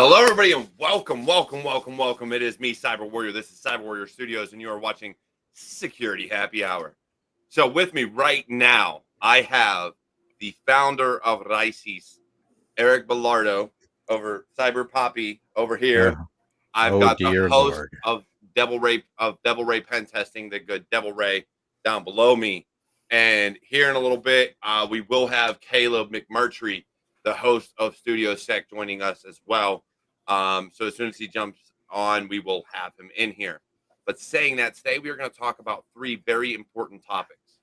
Hello, everybody, and welcome. It is me, CyberWarrior. This is CyberWarriorStudios, and you are watching Security Happy Hour. So with me right now, I have the founder of Rices, Eric Belardo, over Cyber Poppy over here. I've got the host of Devil Ray Pen Testing, the good Devil Ray, down below me. And here in a little bit, we will have Caleb McMurtrey, the host of Studio Sec, joining us as well. So as soon as he jumps on, we will have him in here. But saying that, today we are going to talk about three very important topics.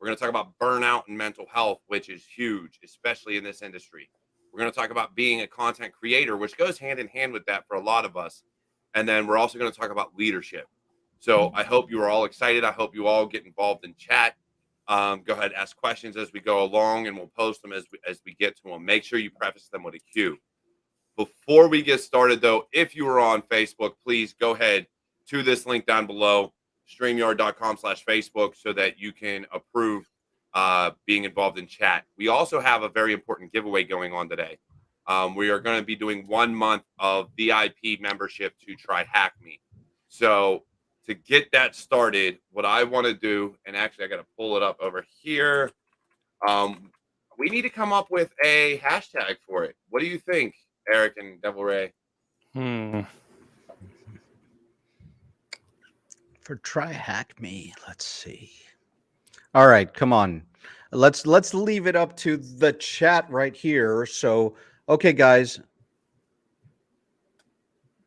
We're going to talk about burnout and mental health, which is huge, especially in this industry. We're going to talk about being a content creator, which goes hand in hand with that for a lot of us. And then we're also going to talk about leadership. So I hope you are all excited. I hope you all get involved in chat. Go ahead, ask questions as we go along, and we'll post them as we get to them. Make sure you preface them with a Q. Before we get started, though, if you are on Facebook, please go ahead to this link down below, streamyard.com/Facebook, so that you can approve being involved in chat. We also have a very important giveaway going on today. We are going to be doing 1 month of VIP membership to try Hack Me. So to get that started, what I want to do, and actually I got to pull it up over here. We need to come up with a hashtag for it. What do you think, Eric and Devil Ray? For try Hack Me, let's see. All right, come on. Let's leave it up to the chat right here. So, okay, guys,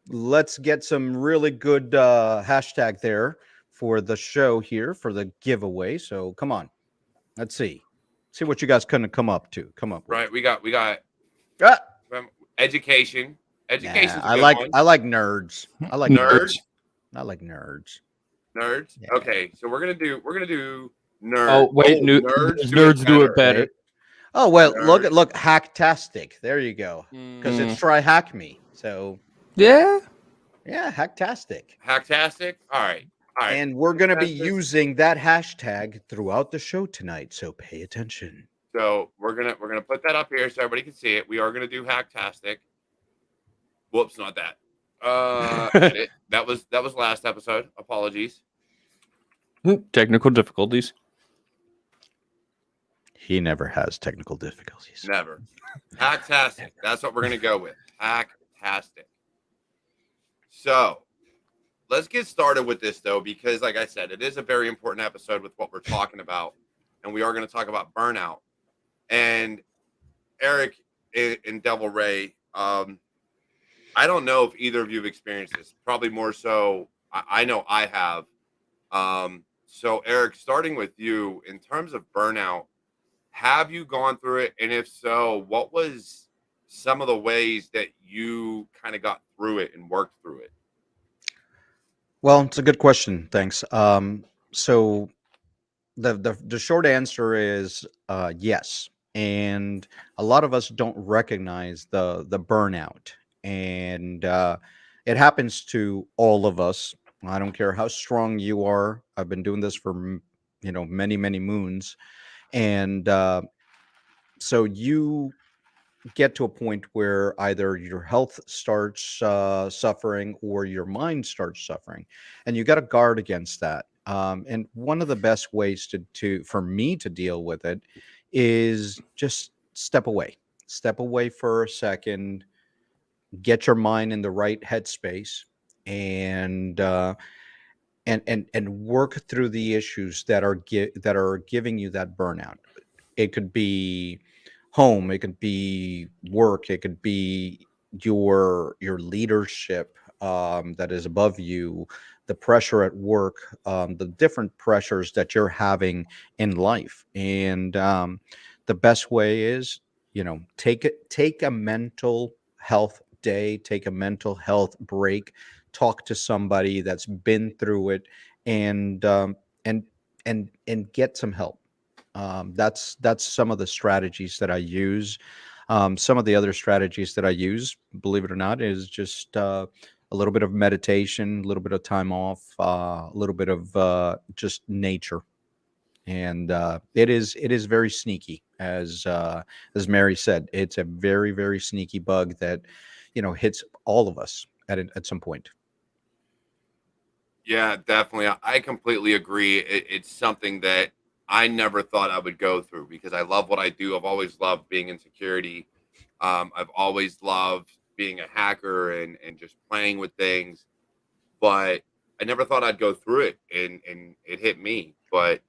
let's get some really good hashtag there for the show here for the giveaway. So come on, let's see what you guys couldn't come up with. Right, we got education. Education. I like nerds. I like nerds. I like nerds. Nerds. Yeah. Okay, so we're gonna do nerds. Oh wait, nerds do it better. Right? Oh well, nerds. look, Hacktastic. There you go. Because it's try Hack Me. So yeah, Hacktastic. Hacktastic. All right. And we're gonna be using that hashtag throughout the show tonight. So pay attention. So we're gonna put that up here so everybody can see it. We are gonna do Hacktastic. Whoops, not that. That was last episode. Apologies. Technical difficulties. He never has technical difficulties. Never. Hacktastic. That's what we're gonna go with. Hacktastic. So let's get started with this, though, because like I said, it is a very important episode with what we're talking about, and we are going to talk about burnout. And Eric and Devil Ray, I don't know if either of you have experienced this. Probably more so. I know I have. So Eric, starting with you, in terms of burnout, have you gone through it? And if so, what was some of the ways that you kind of got through it and worked through it? Well, it's a good question. Thanks. So the short answer is yes. And a lot of us don't recognize the burnout. And it happens to all of us. I don't care how strong you are. I've been doing this for, many, many moons. And so you get to a point where either your health starts suffering or your mind starts suffering, and you got to guard against that. And one of the best ways for me to deal with it is just step away for a second, get your mind in the right headspace, and work through the issues that are giving you that burnout. It could be home, it could be work, it could be your leadership that is above you, the pressure at work, the different pressures that you're having in life. And the best way is, take a mental health day, take a mental health break, talk to somebody that's been through it, and get some help. That's some of the strategies that I use. Some of the other strategies that I use, believe it or not, is just a little bit of meditation, a little bit of time off, a little bit of just nature. And it is very sneaky, as Mary said. It's a very, very sneaky bug that hits all of us at some point. Yeah, definitely. I completely agree. It's something that I never thought I would go through because I love what I do. I've always loved being in security. I've always loved being a hacker and just playing with things, but I never thought I'd go through it, and it hit me. But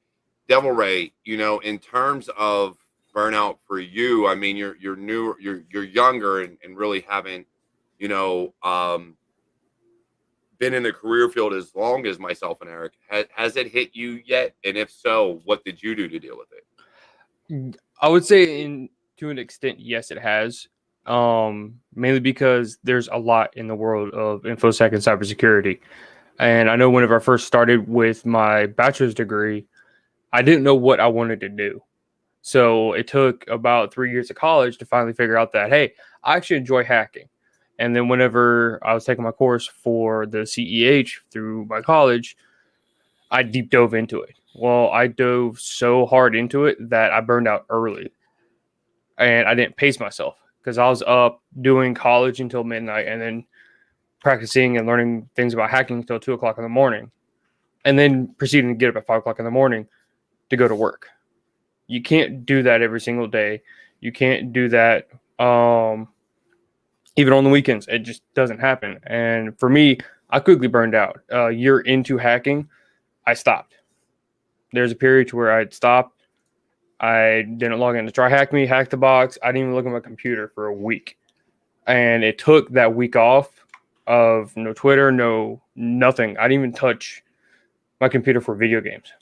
Devil Ray, in terms of burnout for you, I mean, you're new, you're younger, and really haven't, you know, um, been in the career field as long as myself and Eric. Has it hit you yet? And if so, what did you do to deal with it? I would say to an extent, yes, it has. Mainly because there's a lot in the world of infosec and cybersecurity. And I know whenever I first started with my bachelor's degree, I didn't know what I wanted to do. So it took about 3 years of college to finally figure out that, hey, I actually enjoy hacking. And then whenever I was taking my course for the CEH through my college, I deep dove into it. Well, I dove so hard into it that I burned out early and I didn't pace myself because I was up doing college until midnight and then practicing and learning things about hacking until 2 o'clock in the morning and then proceeding to get up at 5 o'clock in the morning to go to work. You can't do that every single day. You can't do that even on the weekends. It just doesn't happen. And for me, I quickly burned out. A year into hacking, I stopped. There's a period to where I'd stopped. I didn't log in to try hack me, hack the box. I didn't even look at my computer for a week. And it took that week off of no Twitter, no nothing. I didn't even touch my computer for video games.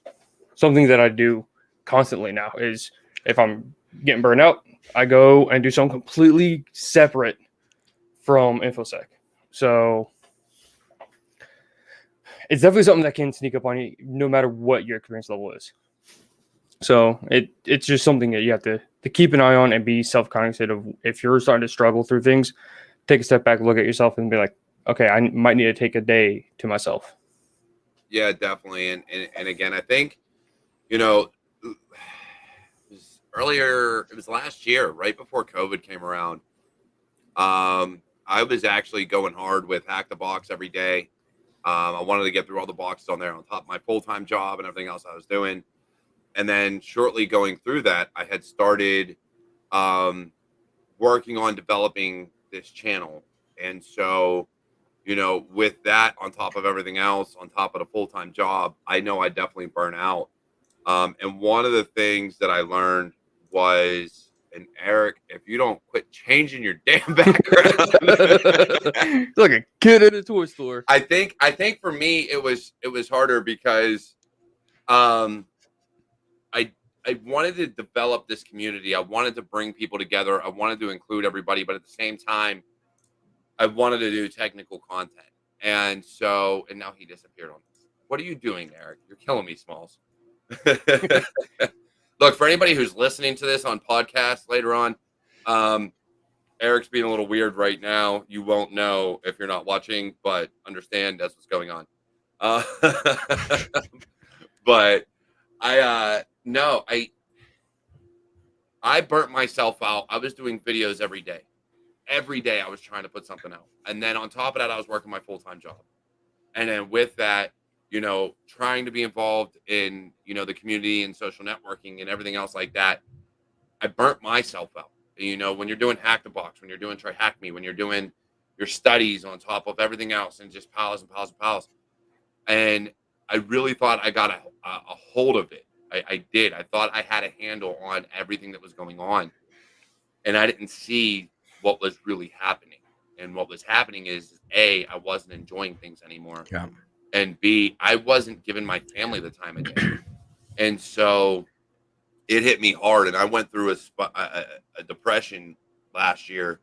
Something that I do constantly now is if I'm getting burned out, I go and do something completely separate from InfoSec. So it's definitely something that can sneak up on you no matter what your experience level is. So it's just something that you have to keep an eye on and be self-cognizant of. If you're starting to struggle through things, take a step back, look at yourself and be like, okay, I might need to take a day to myself. Yeah, definitely. And again, I think, it was it was last year, right before COVID came around. I was actually going hard with Hack the Box every day. I wanted to get through all the boxes on there on top of my full-time job and everything else I was doing. And then shortly going through that, I had started working on developing this channel. And so, with that on top of everything else, on top of the full-time job, I know I definitely burn out. And one of the things that I learned was, and Eric, if you don't quit changing your damn background, It's like a kid in a toy store. I think for me it was harder because I wanted to develop this community. I wanted to bring people together. I wanted to include everybody, but at the same time, I wanted to do technical content. And now he disappeared on this. What are you doing, Eric? You're killing me, Smalls. Look, for anybody who's listening to this on podcast later on, Eric's being a little weird right now. You won't know if you're not watching, but understand that's what's going on. But I burnt myself out. I was doing videos every day. Every day I was trying to put something out. And then on top of that, I was working my full-time job. And then with that, trying to be involved in, the community and social networking and everything else like that, I burnt myself out. When you're doing Hack the Box, when you're doing Try Hack Me, when you're doing your studies on top of everything else and just piles and piles and piles. And I really thought I got a hold of it. I did. I thought I had a handle on everything that was going on. And I didn't see what was really happening. And what was happening is, A, I wasn't enjoying things anymore. Yeah. And B, I wasn't giving my family the time of day. And so it hit me hard. And I went through a depression last year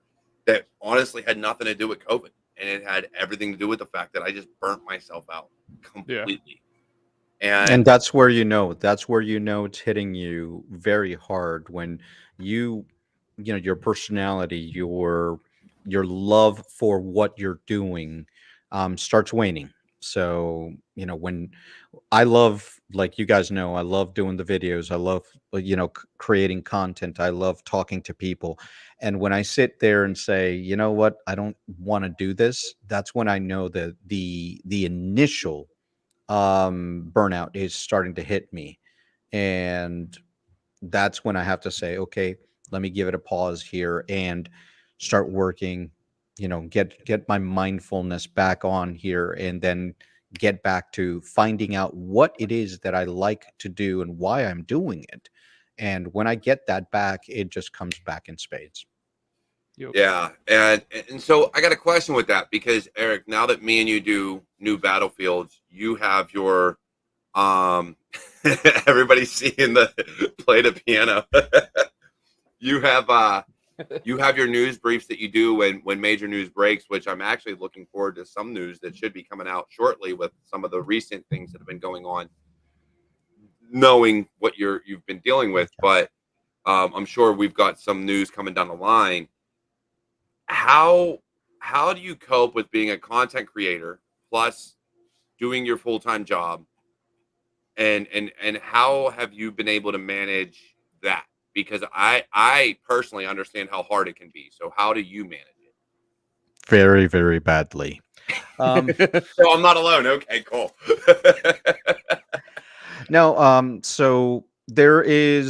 that honestly had nothing to do with COVID. And it had everything to do with the fact that I just burnt myself out completely. Yeah. And that's where it's hitting you very hard when your personality, your love for what you're doing starts waning. So, when I love, like you guys know, I love doing the videos. I love, creating content. I love talking to people. And when I sit there and say, you know what, I don't want to do this, that's when I know that the initial burnout is starting to hit me. And that's when I have to say, okay, let me give it a pause here and start working, get my mindfulness back on here, and then get back to finding out what it is that I like to do and why I'm doing it. And when I get that back, it just comes back in spades. Yep. Yeah, and so I got a question with that because Eric, now that me and you do new battlefields, you have your um everybody's seeing the play the piano. you have you have your news briefs that you do when major news breaks, which I'm actually looking forward to some news that should be coming out shortly with some of the recent things that have been going on, knowing what you've been dealing with. But I'm sure we've got some news coming down the line. How do you cope with being a content creator plus doing your full-time job, and how have you been able to manage that? Because I personally understand how hard it can be. So how do you manage it? Very, very badly. So I'm not alone. Okay, cool. No, so there are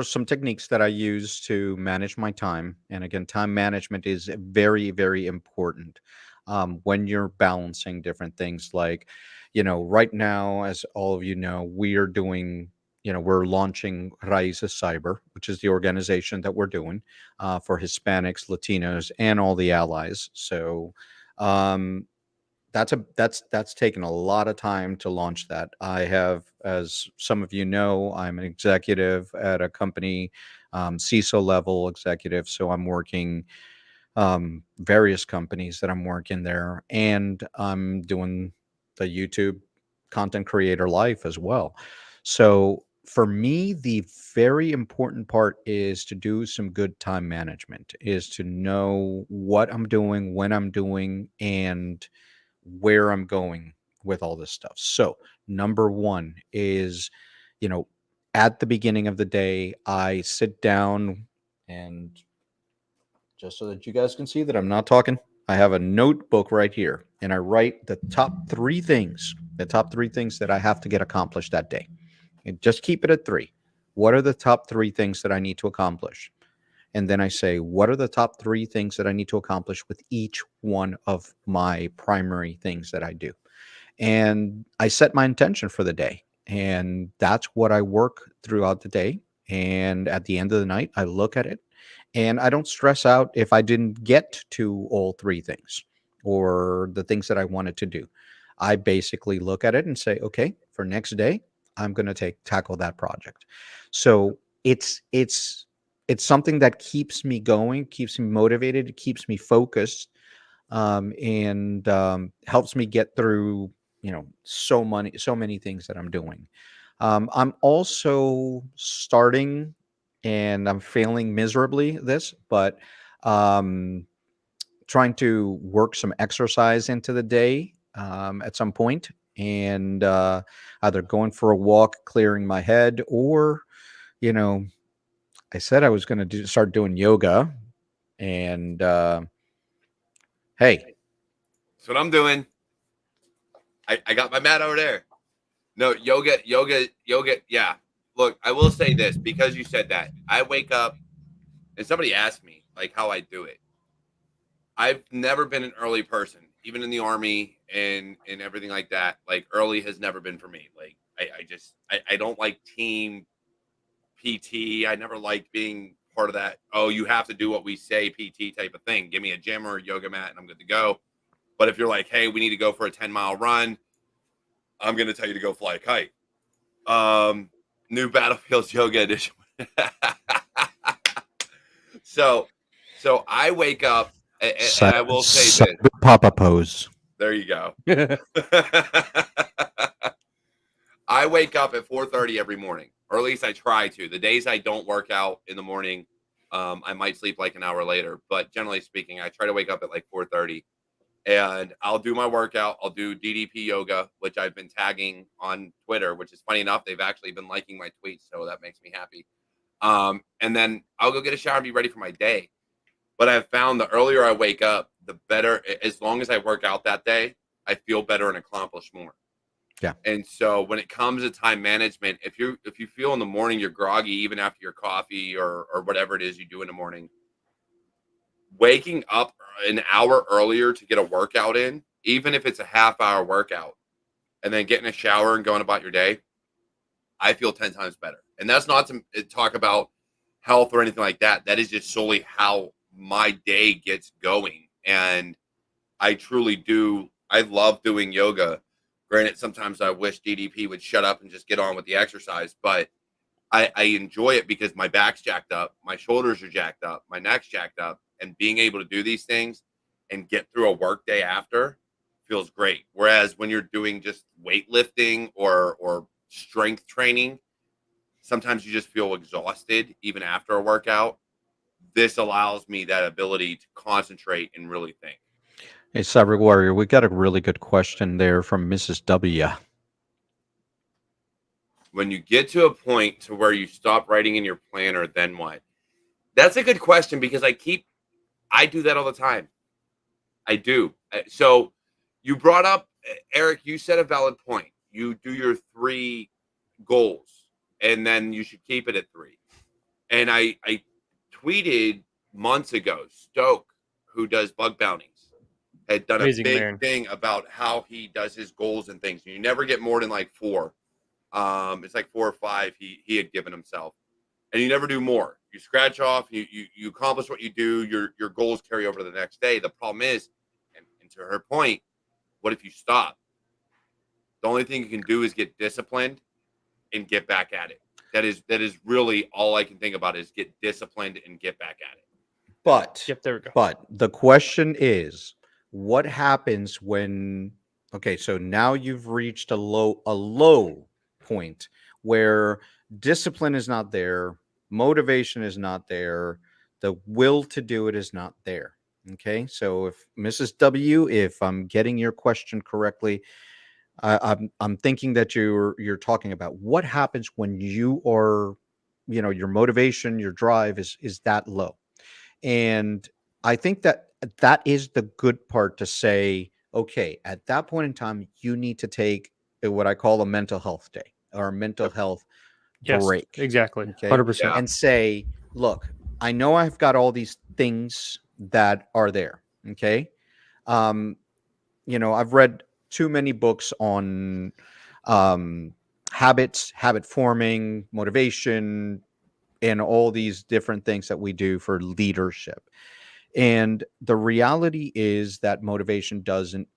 some techniques that I use to manage my time, and again, time management is very, very important when you're balancing different things. Like, right now, as all of you know, we are doing. We're launching Raíces Cyber, which is the organization that we're doing for Hispanics, Latinos, and all the allies. So, um, that's taken a lot of time to launch that. I have, as some of you know, I'm an executive at a company, CISO level executive. So I'm working various companies that I'm working there, and I'm doing the YouTube content creator life as well. So for me, the very important part is to do some good time management, is to know what I'm doing, when I'm doing, and where I'm going with all this stuff. So, number one is, you know, at the beginning of the day, I sit down, and just so that you guys can see that I'm not talking, I have a notebook right here, and I write the top three things, that I have to get accomplished that day. And just keep it at three. What are the top three things that I need to accomplish? And then I say, what are the top three things that I need to accomplish with each one of my primary things that I do? And I set my intention for the day. And that's what I work throughout the day. And at the end of the night, I look at it, and I don't stress out if I didn't get to all three things or the things that I wanted to do. I basically look at it and say, okay, for next day, I'm going to tackle that project. So it's something that keeps me going, keeps me motivated, it keeps me focused, and helps me get through, so many things that I'm doing. I'm also starting, and I'm failing miserably at this, but um, trying to work some exercise into the day at some point, and either going for a walk, clearing my head, or you know, I said I was going to start doing yoga, and hey, That's what I'm doing. I got my mat over there. No, yoga. Yeah. Look, I will say this because you said that. I wake up and somebody asked me like how I do it. I've never been an early person, even in the army and everything like that. Like early has never been for me. Like I don't like team PT. I never liked being part of that. Oh, you have to do what we say PT type of thing. Give me a gym or a yoga mat and I'm good to go. But if you're like, hey, we need to go for a 10-mile run, I'm going to tell you to go fly a kite. New Battlefields Yoga Edition. so I wake up and I will say this. Papa pose. There you go. I wake up at 4:30 every morning, or at least I try to. The days I don't work out in the morning, I might sleep like an hour later. But generally speaking, I try to wake up at like 4:30. and I'll do my workout. I'll do DDP yoga, which I've been tagging on Twitter, which is funny enough. They've actually been liking my tweets, so that makes me happy. And then I'll go get a shower and be ready for my day. But I've found the earlier I wake up, the better. As long as I work out that day, I feel better and accomplish more. Yeah. And so when it comes to time management, if you feel in the morning you're groggy, even after your coffee or whatever it is you do in the morning, waking up an hour earlier to get a workout in, even if it's a half-hour workout, and then getting a shower and going about your day, I feel 10 times better. And that's not to talk about health or anything like that. That is just solely how my day gets going. And I truly do. I love doing yoga. Granted, sometimes I wish DDP would shut up and just get on with the exercise, but I enjoy it because my back's jacked up, my shoulders are jacked up, my neck's jacked up, and being able to do these things and get through a work day after feels great. Whereas when you're doing just weightlifting or strength training, sometimes you just feel exhausted even after a workout. This allows me that ability to concentrate and really think. Hey, Cyber Warrior, we got a really good question there from Mrs. W. When you get to a point to where you stop writing in your planner, then what? That's a good question because I do that all the time. I do. So you brought up, Eric, you said a valid point. You do your 3 goals and then you should keep it at 3. And I tweeted months ago, Stoke, who does bug bounties, had done Amazing, a big man. thing about how he does his goals and things. You never get more than like 4. It's like 4 or 5 he had given himself, and you never do more. You scratch off, you accomplish what you do. Your goals carry over to the next day. The problem is, and to her point, what if you stop? The only thing you can do is get disciplined and get back at it. That is really all I can think about is get disciplined and get back at it. But Yep, there we go. But the question is, what happens when? Okay, so now you've reached a low point where discipline is not there, motivation is not there, the will to do it is not there. Okay, so if Mrs. W, if I'm getting your question correctly, I'm thinking that you're talking about what happens when you are, your motivation, your drive is that low. And I think that is the good part to say, okay, at that point in time, you need to take what I call a mental health day or a mental health Yes, break. exactly. Okay. 100%. Yeah. And say, look, I know I've got all these things that are there. Okay. I've read too many books on habits, habit forming, motivation, and all these different things that we do for leadership. And the reality is that motivation doesn't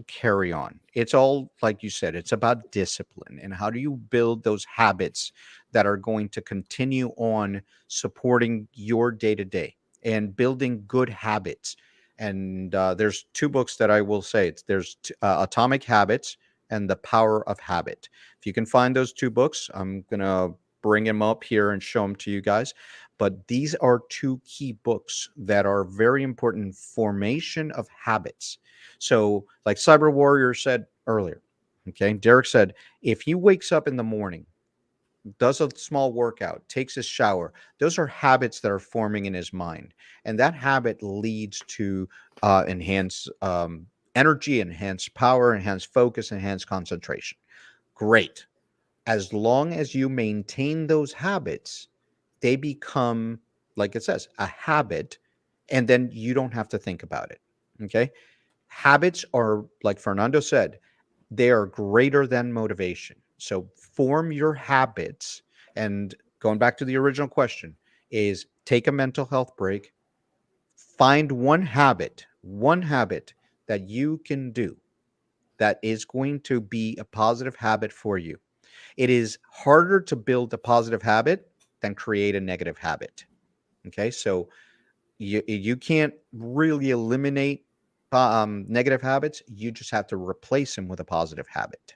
carry on. It's all, like you said, it's about discipline and how do you build those habits that are going to continue on supporting your day to day and building good habits. And there's 2 books that I will say. There's Atomic Habits and The Power of Habit. If you can find those 2 books, I'm gonna bring them up here and show them to you guys. But these are 2 key books that are very important in formation of habits. So, like Cyber Warrior said earlier, okay, Derek said, if he wakes up in the morning, does a small workout, takes a shower, those are habits that are forming in his mind. And that habit leads to enhanced energy, enhanced power, enhanced focus, enhanced concentration. Great. As long as you maintain those habits, they become, like it says, a habit, and then you don't have to think about it. Okay. Habits are, like Fernando said, they are greater than motivation. So form your habits. And going back to the original question, is take a mental health break, find one habit that you can do that is going to be a positive habit for you. It is harder to build a positive habit than create a negative habit. Okay, so you can't really eliminate negative habits. You just have to replace them with a positive habit.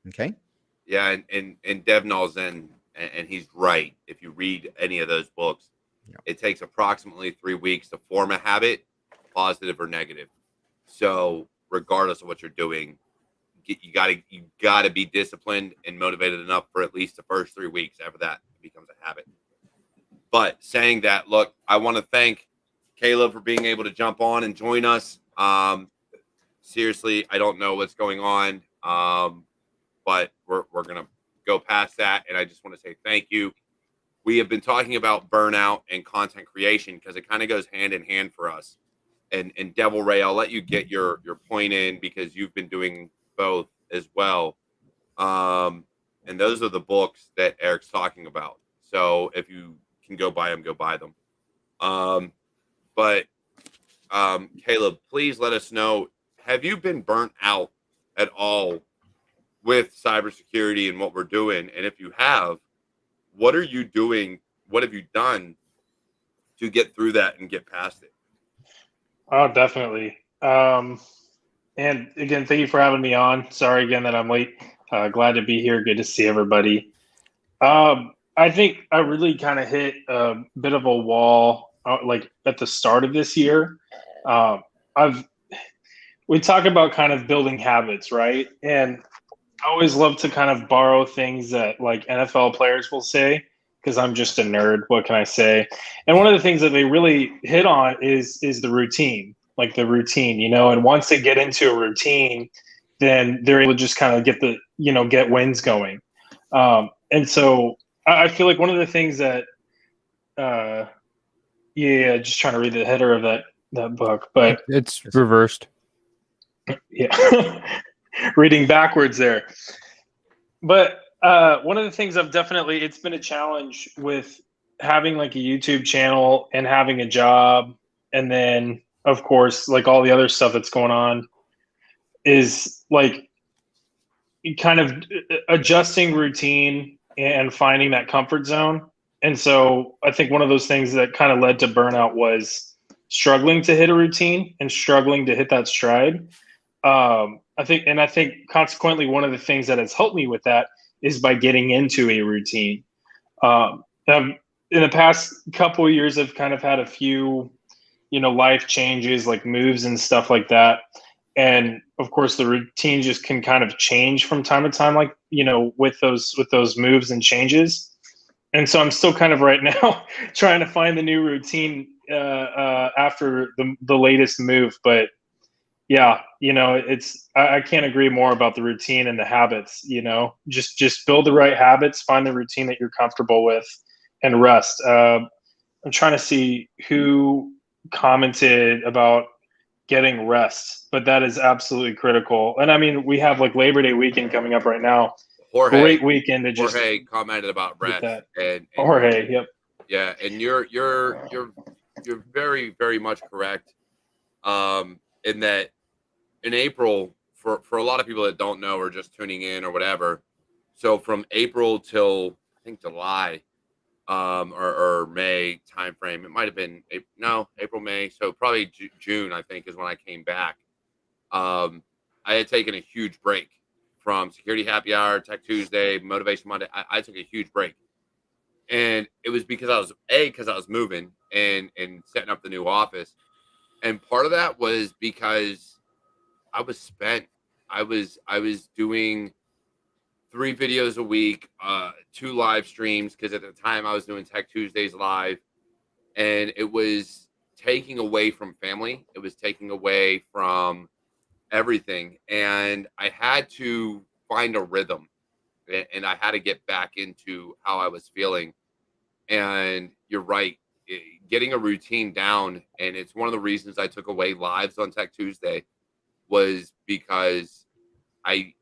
Okay. Yeah, and Dev Nalzen, and he's right. If you read any of those books, It takes approximately 3 weeks to form a habit, positive or negative. So regardless of what you're doing, you gotta be disciplined and motivated enough for at least the first 3 weeks. After that, it becomes a habit. But saying that, look, I want to thank Caleb for being able to jump on and join us. Seriously, I don't know what's going on, but we're gonna go past that, and I just want to say thank you. We have been talking about burnout and content creation because it kind of goes hand in hand for us. And Devil Ray, I'll let you get your point in because you've been doing both as well. And those are the books that Eric's talking about. So if you can go buy them, go buy them. But Caleb, please let us know, have you been burnt out at all with cybersecurity and what we're doing? And if you have, what are you doing? What have you done to get through that and get past it? Oh, definitely. And again, thank you for having me on. Sorry again that I'm late. Glad to be here. Good to see everybody. I think I really kind of hit a bit of a wall, like at the start of this year. We talk about kind of building habits, right? And I always love to kind of borrow things that like NFL players will say, because I'm just a nerd. What can I say? And one of the things that they really hit on is the routine, like the routine, and once they get into a routine, then they're able to just kind of get wins going. And so I feel like one of the things that, just trying to read the header of that book, but it's reversed. Yeah. Reading backwards there. But one of the things it's been a challenge with having like a YouTube channel and having a job, and then of course like all the other stuff that's going on, is like kind of adjusting routine and finding that comfort zone. And so I think one of those things that kind of led to burnout was struggling to hit a routine and struggling to hit that stride. I think consequently, one of the things that has helped me with that is by getting into a routine. In the past couple of years, I've kind of had a few, life changes, like moves and stuff like that. And of course, the routine just can kind of change from time to time, like, with those moves and changes. And so I'm still kind of right now trying to find the new routine after the latest move, but yeah, I can't agree more about the routine and the habits. Just build the right habits, find the routine that you're comfortable with, and rest. I'm trying to see who commented about getting rest, but that is absolutely critical. And I mean, we have like Labor Day weekend coming up right now. Great weekend to just. Jorge commented about rest, and Jorge, yep. Yeah, and you're very, very much correct. In that, in April, for a lot of people that don't know or just tuning in or whatever, so from April till I think July, or May timeframe, it might have been April, May, so probably June, I think, is when I came back. I had taken a huge break from Security Happy Hour, Tech Tuesday, Motivation Monday. I took a huge break, and it was because I was moving and setting up the new office, and part of that was because I was spent. I was doing 3 videos a week, 2 live streams, because at the time I was doing Tech Tuesdays live, and it was taking away from family. It was taking away from everything, and I had to find a rhythm, and I had to get back into how I was feeling. And you're right, getting a routine down, and it's one of the reasons I took away lives on Tech Tuesday, was because I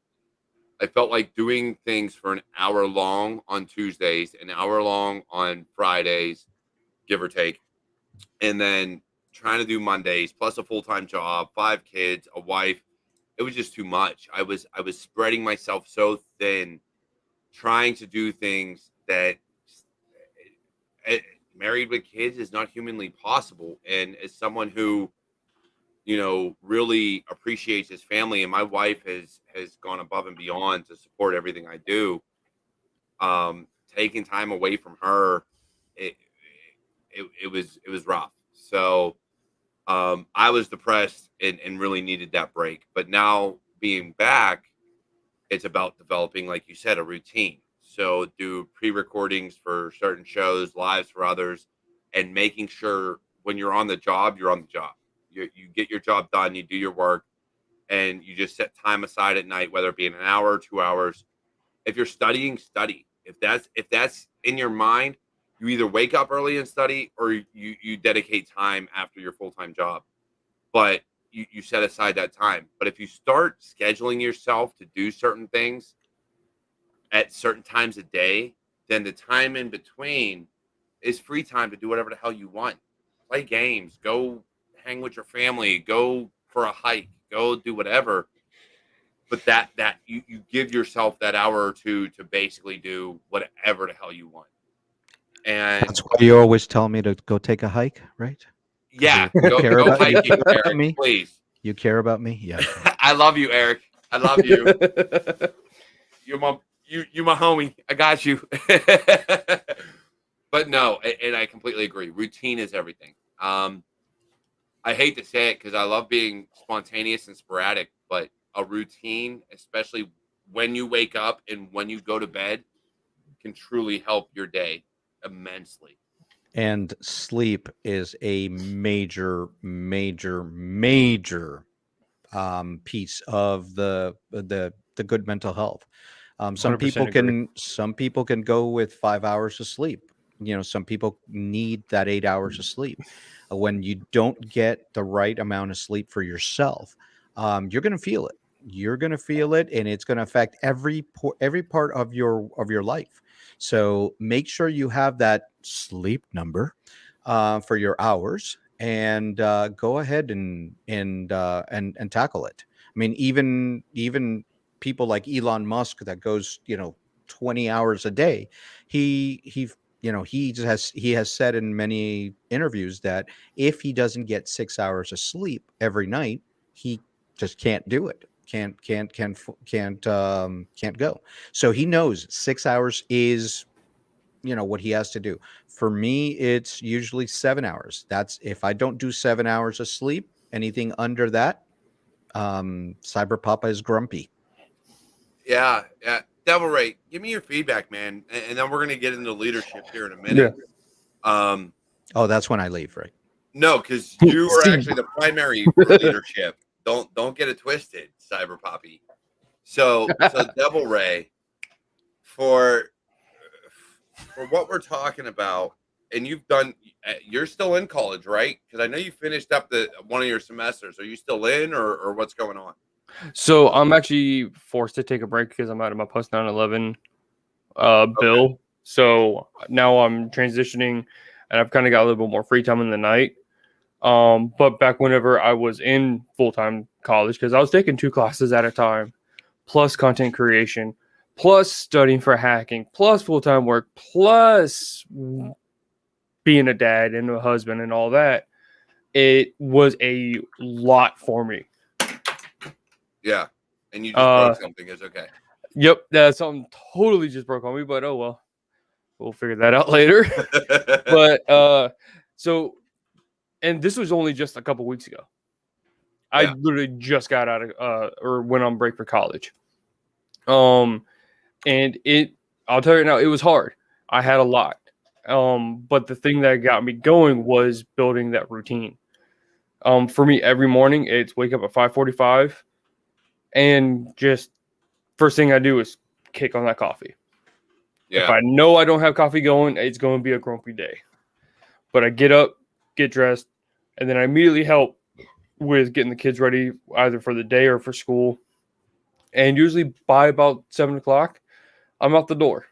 felt like doing things for an hour long on Tuesdays, an hour long on Fridays, give or take, and then trying to do Mondays, plus a full-time job, 5 kids, a wife. It was just too much. I was spreading myself so thin, trying to do things that married with kids is not humanly possible. And as someone who, really appreciates his family, and my wife has gone above and beyond to support everything I do, taking time away from her, it was rough. So I was depressed and really needed that break. But now being back, it's about developing, like you said, a routine. So do pre-recordings for certain shows, lives for others, and making sure when you're on the job, you're on the job. You get your job done, you do your work, and you just set time aside at night, whether it be in an hour or 2 hours. If you're studying, study. If that's in your mind, you either wake up early and study, or you dedicate time after your full-time job. But you set aside that time. But if you start scheduling yourself to do certain things at certain times a day, then the time in between is free time to do whatever the hell you want. Play games, go hang with your family, go for a hike, go do whatever. But that you give yourself that hour or two to basically do whatever the hell you want. And That's why you always tell me to go take a hike, right? yeah, You care go about hiking, Eric, me? please. You care about me? Yeah. I love you, Eric. I love you. You're my homie. I got you. But no, and I completely agree. Routine is everything. I hate to say it because I love being spontaneous and sporadic, but a routine, especially when you wake up and when you go to bed, can truly help your day immensely. And sleep is a major piece of the good mental health. Some 100% people agree. can go with 5 hours of sleep. Some people need that 8 hours of sleep. When you don't get the right amount of sleep for yourself, you're going to feel it. You're going to feel it, and it's going to affect every part of your life. So make sure you have that sleep number for your hours, and go ahead and tackle it. I mean, even people like Elon Musk that goes 20 hours a day. He has said in many interviews that if he doesn't get 6 hours of sleep every night, he just can't do it. Can't go. So he knows 6 hours is what he has to do. For me, it's usually 7 hours. That's if I don't do 7 hours of sleep. Anything under that, Cyber Papa is grumpy. Yeah. Devil Ray, give me your feedback, man, and then we're gonna get into leadership here in a minute. Oh, that's when I leave, right? No, because you are actually the primary for leadership. Don't get it twisted, Cyber Poppy. So Devil Ray, for what we're talking about, and you're still in college, right? Because I know you finished up one of your semesters. Are you still in, or what's going on? So I'm actually forced to take a break because I'm out of my post 9/11 bill. Okay. So now I'm transitioning, and I've kind of got a little bit more free time in the night. But back whenever I was in full-time college, because I was taking 2 classes at a time, plus content creation, plus studying for hacking, plus full-time work, plus being a dad and a husband and all that, it was a lot for me. Yeah, and you just broke something. It's okay. Yep, that's something totally just broke on me, but oh well, we'll figure that out later. But so, and this was only just a couple weeks ago. I literally just got out of or went on break for college. And I'll tell you now, it was hard. I had a lot. But the thing that got me going was building that routine. For me, every morning it's wake up at 5:45, and just first thing I do is kick on that coffee. Yeah. If I know I don't have coffee going, it's going to be a grumpy day. But I get up, get dressed, and then I immediately help with getting the kids ready either for the day or for school. And usually by about 7 o'clock, I'm out the door.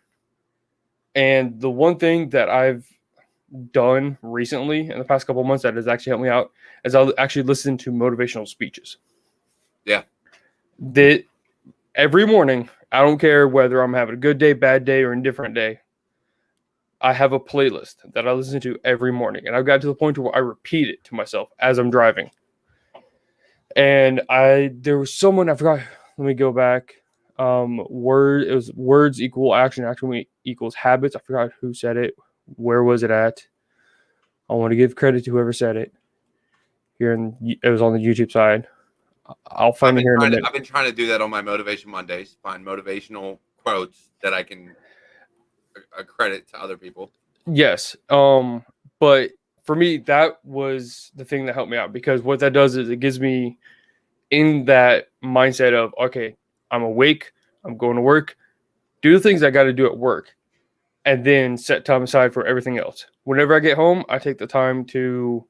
And the one thing that I've done recently in the past couple of months that has actually helped me out is I'll actually listen to motivational speeches. Yeah. That every morning, I don't care whether I'm having a good day, bad day, or indifferent day, I have a playlist that I listen to every morning. And I've got to the point where I repeat it to myself as I'm driving. And there was someone, I forgot, let me go back. It was words equal action, action equals habits. I forgot who said it. Where was it at? I want to give credit to whoever said it. It was on the YouTube side. I'll find it here in a minute. I've been trying to do that on my Motivation Mondays. Find motivational quotes that I can credit to other people. Yes. But for me, that was the thing that helped me out, because what that does is it gives me in that mindset of, okay, I'm awake, I'm going to work, do the things I got to do at work, and then set time aside for everything else. Whenever I get home, I take the time to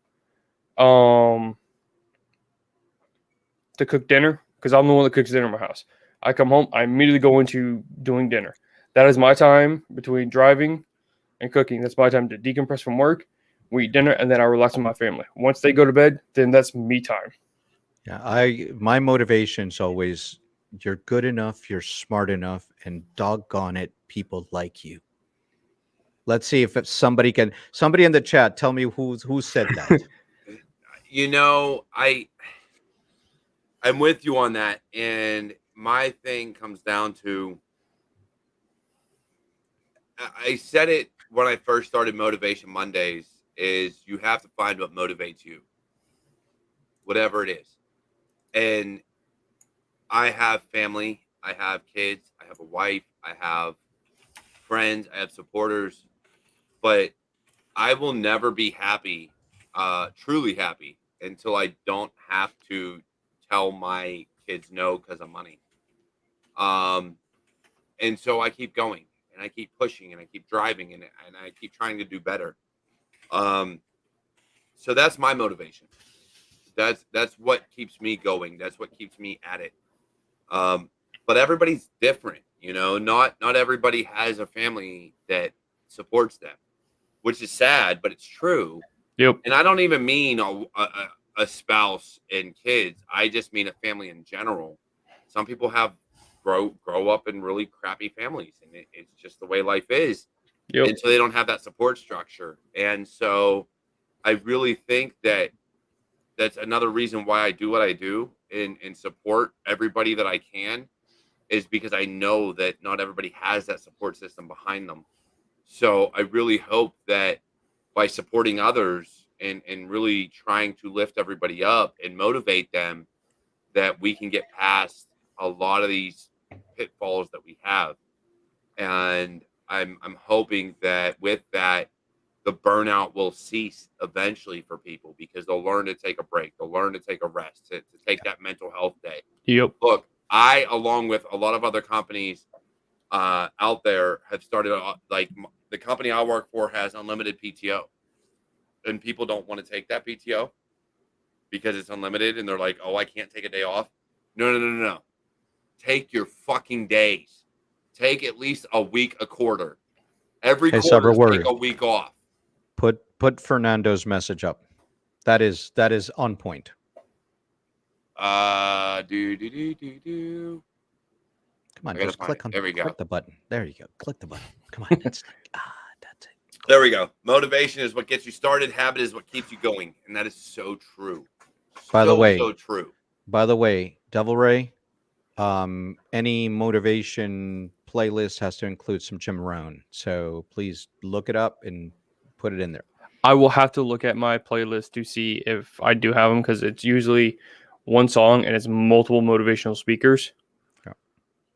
cook dinner, because I'm the one that cooks dinner in my house. I come home, I immediately go into doing dinner. That is my time between driving and cooking. That's my time to decompress from work. We eat dinner, and then I relax with my family. Once they go to bed, then that's me time. Yeah, my motivation's always, you're good enough, you're smart enough, and doggone it, people like you. Let's see if somebody in the chat tell me who said that. You know, I'm with you on that, and my thing comes down to, I said it when I first started Motivation Mondays, is you have to find what motivates you, whatever it is. And I have family, I have kids, I have a wife, I have friends, I have supporters, but I will never be happy, truly happy, until I don't have to tell my kids no because of money. And so I keep going, and I keep pushing, and I keep driving, and I keep trying to do better. So that's my motivation. That's what keeps me going. That's what keeps me at it. But everybody's different, you know. Not everybody has a family that supports them, which is sad, but it's true. Yep. And I don't even mean a spouse and kids. I just mean a family in general. Some people grow up in really crappy families, and it's just the way life is. Yep. And so they don't have that support structure. And so I really think that's another reason why I do what I do and support everybody that I can, is because I know that not everybody has that support system behind them. So I really hope that by supporting others and really trying to lift everybody up and motivate them, that we can get past a lot of these pitfalls that we have. And I'm hoping that with that, the burnout will cease eventually for people, because they'll learn to take a break. They'll learn to take a rest, to take that mental health day. Yep. Look, I, along with a lot of other companies out there, have started, like the company I work for has unlimited PTO, and people don't want to take that PTO because it's unlimited, and they're like, oh, I can't take a day off. No. Take your fucking days. Take at least a week, a quarter. Every quarter, take a week off. Put Fernando's message up. That is on point. Come on, just click on. There we go. Click the button. There you go. Click the button. Come on. That's it. There we go. Motivation is what gets you started. Habit is what keeps you going, and that is so true. By the way, so true. By the way, Devil Ray, any motivation playlist has to include some Jim Rohn. So please look it up and put it in there. I will have to look at my playlist to see if I do have them, because it's usually one song and it's multiple motivational speakers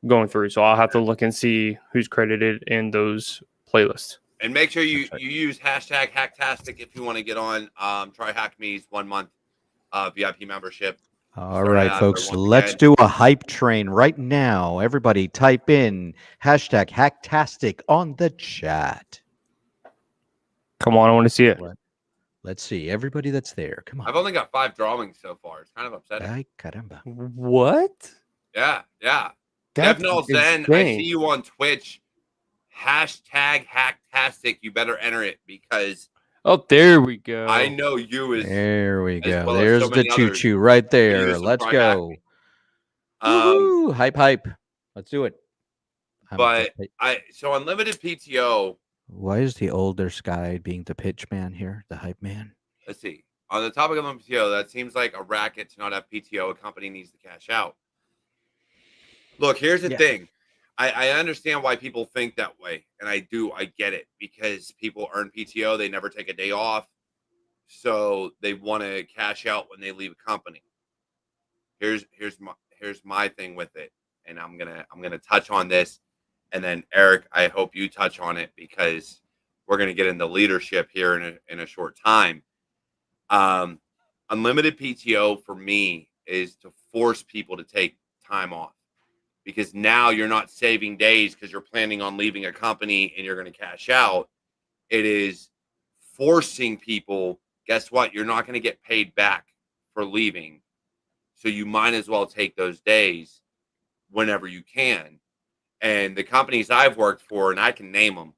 going through. So I'll have to look and see who's credited in those playlists. And make sure you use hashtag Hacktastic if you want to get on. Try HackMe's 1 month VIP membership. All right, folks, let's do a hype train right now. Everybody type in hashtag Hacktastic on the chat. Come on, I want to see it. Let's see. Everybody that's there, come on. I've only got 5 drawings so far. It's kind of upsetting. Ay, caramba. What? Yeah. That's Devnal Zen, I see you on Twitch. Hashtag Hacktastic. You better enter it, because oh, there we go. I know you as there we go. Well There's so the choo-choo right there. Let's go. Hype. Let's do it. But so unlimited PTO. Why is the older Sky being the pitch man here, the hype man? Let's see. On the topic of PTO, that seems like a racket to not have PTO. A company needs to cash out. Look, here's the thing. I understand why people think that way, and I do. I get it, because people earn PTO. They never take a day off. so they want to cash out when they leave a company. Here's my thing with it, and I'm gonna touch on this, and then Eric, I hope you touch on it because we're gonna get into leadership here in a short time. Unlimited PTO for me is to force people to take time off, because now you're not saving days because you're planning on leaving a company and you're going to cash out. It is forcing people. Guess what? You're not going to get paid back for leaving. So you might as well take those days whenever you can. And the companies I've worked for, and I can name them,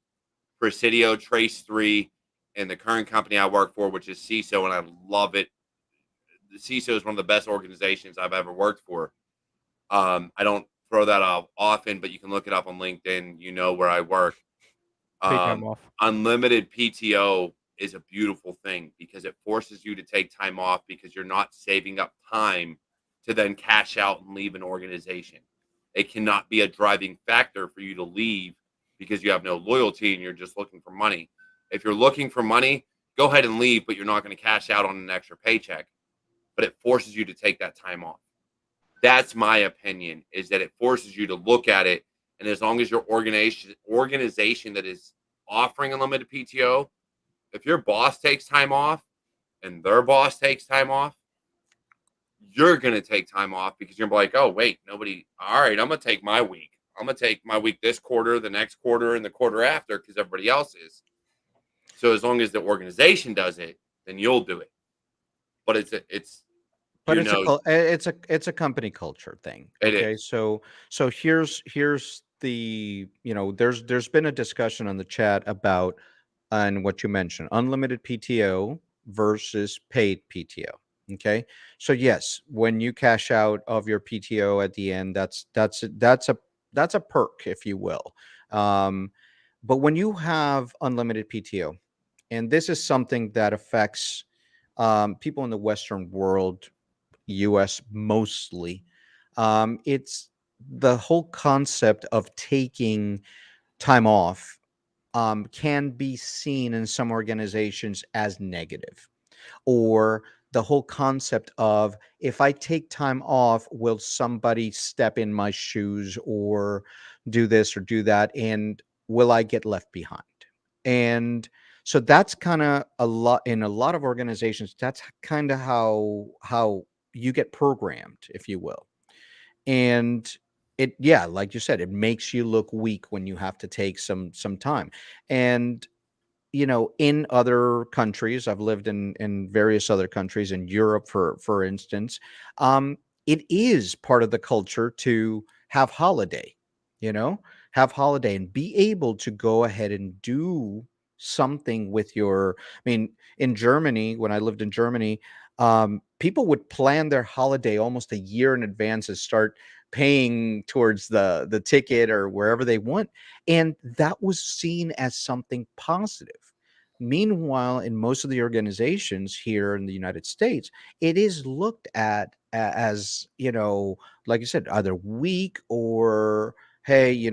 Presidio, Trace3, and the current company I work for, which is CISO, and I love it. The CISO is one of the best organizations I've ever worked for. I don't throw that out often, but you can look it up on LinkedIn. You know where I work. Take time off. Unlimited PTO is a beautiful thing because it forces you to take time off because you're not saving up time to then cash out and leave an organization. It cannot be a driving factor for you to leave because you have no loyalty and you're just looking for money. If you're looking for money, go ahead and leave, but you're not going to cash out on an extra paycheck. But it forces you to take that time off. That's my opinion, is that it forces you to look at it. And as long as your organization that is offering unlimited PTO, if your boss takes time off and their boss takes time off, you're going to take time off because you're like, oh, wait, nobody. All right, I'm going to take my week. I'm going to take my week this quarter, the next quarter, and the quarter after because everybody else is. So as long as the organization does it, then you'll do it. But it's a company culture thing. It Okay, is. so here's the, there's been a discussion on the chat about, and what you mentioned, unlimited PTO versus paid PTO. Okay, so yes, when you cash out of your PTO at the end, that's a perk, if you will. But when you have unlimited PTO, and this is something that affects people in the Western world, US mostly, it's the whole concept of taking time off can be seen in some organizations as negative, or the whole concept of, if I take time off, will somebody step in my shoes or do this or do that, and will I get left behind? And so that's kind of a lot in a lot of organizations. That's kind of how you get programmed, if you will. And it, yeah, like you said, it makes you look weak when you have to take some time. And in other countries, I've lived in various other countries, in Europe, for instance, it is part of the culture to have holiday, have holiday and be able to go ahead and do something with your. I mean, in Germany, when I lived in Germany, people would plan their holiday almost a year in advance and start paying towards the ticket or wherever they want, and that was seen as something positive. Meanwhile, in most of the organizations here in the United States, it is looked at as, like you said, either weak or, hey,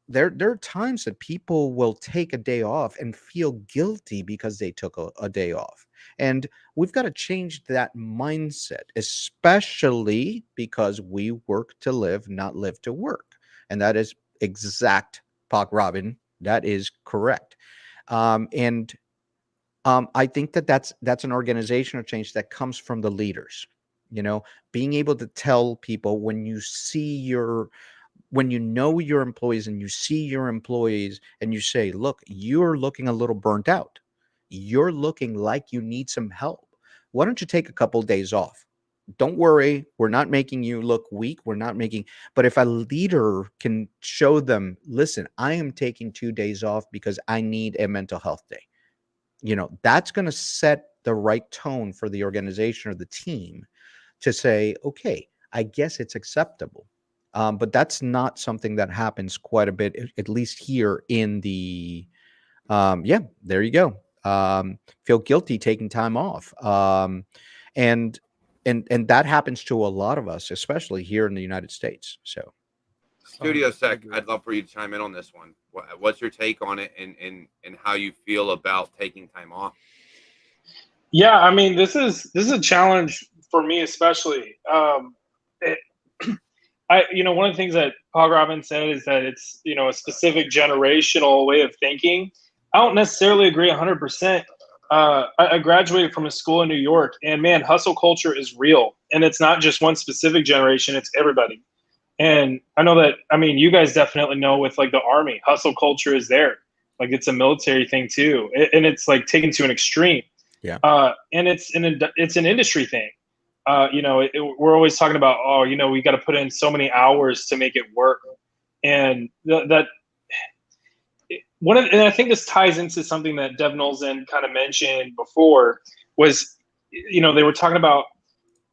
there are times that people will take a day off and feel guilty because they took a day off. And we've got to change that mindset, especially because we work to live, not live to work. And that is exact, Pock Robin. That is correct. And I think that's an organizational change that comes from the leaders. Being able to tell people, when you know your employees and you see your employees and you say, look, you're looking a little burnt out. You're looking like you need some help. Why don't you take a couple of days off? Don't worry, we're not making you look weak. But if a leader can show them, listen, I am taking 2 days off because I need a mental health day, that's going to set the right tone for the organization or the team to say, okay, I guess it's acceptable. But that's not something that happens quite a bit, at least here in the, there you go. Feel guilty taking time off. And that happens to a lot of us, especially here in the United States. So Studio Sec, I'd love for you to chime in on this one. What's your take on it, and how you feel about taking time off? Yeah, I mean, this is a challenge for me, especially. It, one of the things that Paul Robbins said is that it's, a specific generational way of thinking. I don't necessarily agree 100%. I graduated from a school in New York, and man, hustle culture is real, and it's not just one specific generation; it's everybody. And I know that, I mean, you guys definitely know with like the Army, hustle culture is there. Like it's a military thing too, and it's like taken to an extreme. Yeah. And it's an industry thing. We're always talking about, we got to put in so many hours to make it work, and and I think this ties into something that Dev Nolzen kind of mentioned before was, they were talking about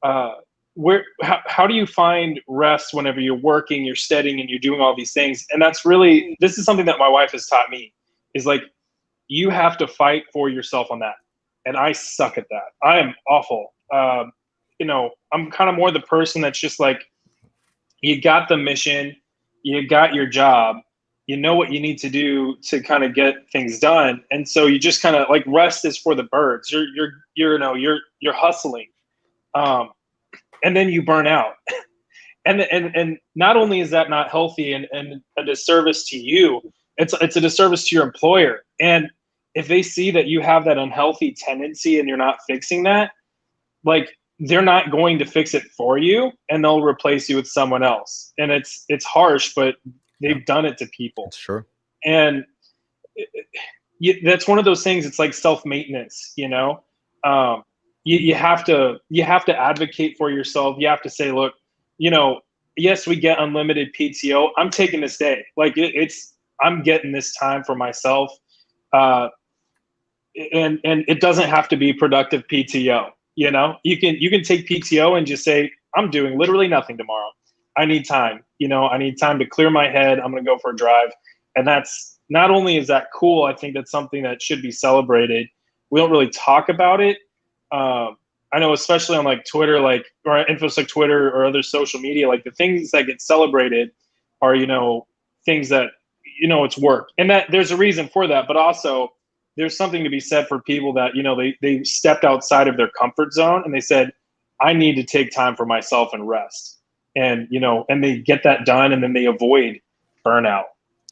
how do you find rest whenever you're working, you're studying, and you're doing all these things. And this is something that my wife has taught me, is like, you have to fight for yourself on that. And I suck at that. I am awful. I'm kind of more the person that's just like, you got the mission, you got your job, you know what you need to do to kind of get things done. And so you just kind of like, rest is for the birds. You're hustling. And then you burn out. And not only is that not healthy and a disservice to you, it's a disservice to your employer. And if they see that you have that unhealthy tendency and you're not fixing that, like, they're not going to fix it for you, and they'll replace you with someone else. And it's harsh, but they've done it to people. That's true. And that's one of those things. It's like self-maintenance, you have to advocate for yourself. You have to say, look, yes, we get unlimited PTO. I'm taking this day. Like I'm getting this time for myself. And it doesn't have to be productive PTO. You can take PTO and just say, I'm doing literally nothing tomorrow. I need time. I need time to clear my head. I'm going to go for a drive. And that's, not only is that cool, I think that's something that should be celebrated. We don't really talk about it. I know, especially on like Twitter, or Infosec Twitter or other social media, like the things that get celebrated are, things that, it's work. And that there's a reason for that, but also there's something to be said for people that, they stepped outside of their comfort zone and they said, I need to take time for myself and rest. And, and they get that done, and then they avoid burnout.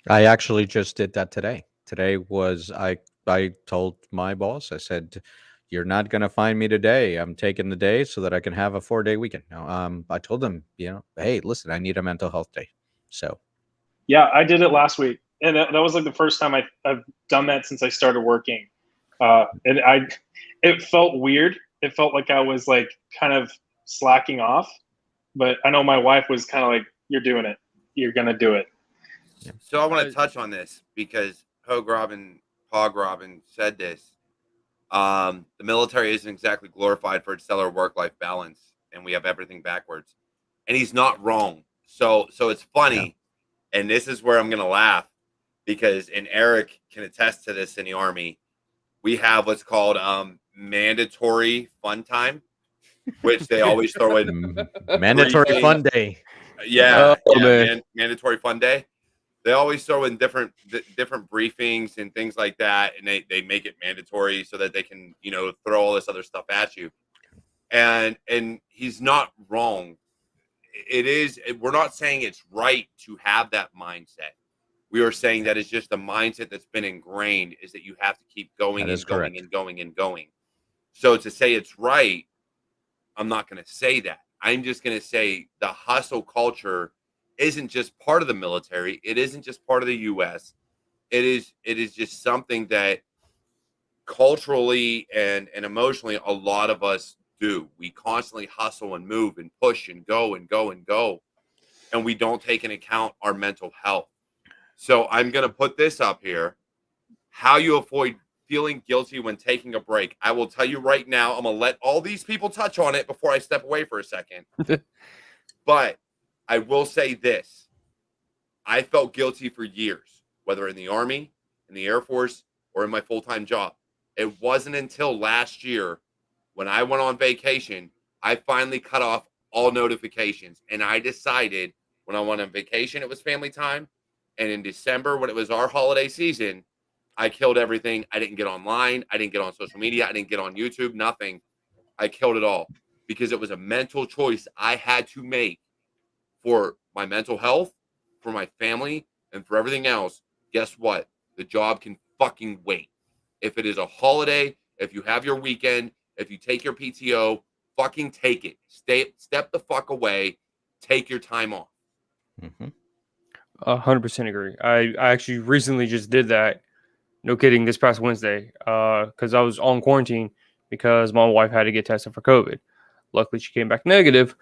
I actually just did that today. Today was, I told my boss, I said, you're not going to find me today. I'm taking the day so that I can have a 4-day weekend. Now, I told them, hey, listen, I need a mental health day. So. Yeah, I did it last week. And that was like the first time I've done that since I started working. And it felt weird. It felt like I was like kind of slacking off. But I know my wife was kind of like, you're doing it. You're going to do it. So I want to touch on this because Pog Robin said this. The military isn't exactly glorified for its stellar work-life balance, and we have everything backwards. And he's not wrong. So it's funny, and this is where I'm going to laugh because, and Eric can attest to this in the Army, we have what's called mandatory fun time, which they always throw in. Mandatory fun day. Yeah, mandatory fun day. They always throw in different briefings and things like that, and they make it mandatory so that they can, throw all this other stuff at you. And he's not wrong. It is. We're not saying it's right to have that mindset. We are saying that it's just a mindset that's been ingrained, is that you have to keep going and going and going and going. So to say it's right, I'm not going to say that. I'm just going to say the hustle culture isn't just part of the military. It isn't just part of the U.S. It is just something that culturally and emotionally a lot of us do. We constantly hustle and move and push and go and go and go, and we don't take into account our mental health. So I'm going to put this up here. How you avoid feeling guilty when taking a break. I will tell you right now, I'm going to let all these people touch on it before I step away for a second. But I will say this. I felt guilty for years, whether in the Army, in the Air Force, or in my full-time job. It wasn't until last year when I went on vacation, I finally cut off all notifications. And I decided when I went on vacation, it was family time. And in December, when it was our holiday season, I killed everything. I didn't get online. I didn't get on social media. I didn't get on YouTube. Nothing. I killed it all because it was a mental choice I had to make for my mental health, for my family, and for everything else. Guess what? The job can fucking wait. If it is a holiday, if you have your weekend, if you take your PTO, fucking take it. Step the fuck away. Take your time off. 100% agree. I actually recently just did that. No kidding. This past Wednesday, because I was on quarantine because my wife had to get tested for COVID. Luckily, she came back negative,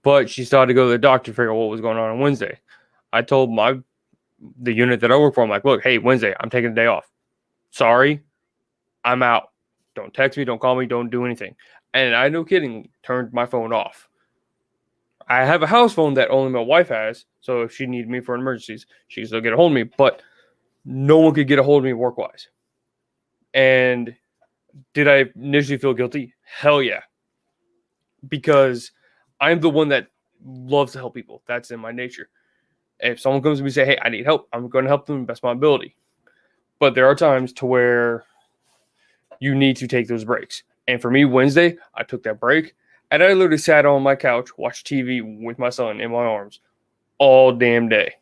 but she still had to go to the doctor to figure out what was going on Wednesday. I told the unit that I work for, I'm like, look, hey, Wednesday, I'm taking a day off. Sorry, I'm out. Don't text me, don't call me, don't do anything. And I, no kidding, turned my phone off. I have a house phone that only my wife has, so if she needed me for emergencies, she can still get a hold of me. But no one could get a hold of me work-wise. And did I initially feel guilty? Hell yeah. Because I'm the one that loves to help people. That's in my nature. If someone comes to me and say, hey, I need help, I'm going to help them to the best of my ability. But there are times to where you need to take those breaks. And for me, Wednesday, I took that break. And I literally sat on my couch, watched TV with my son in my arms all damn day.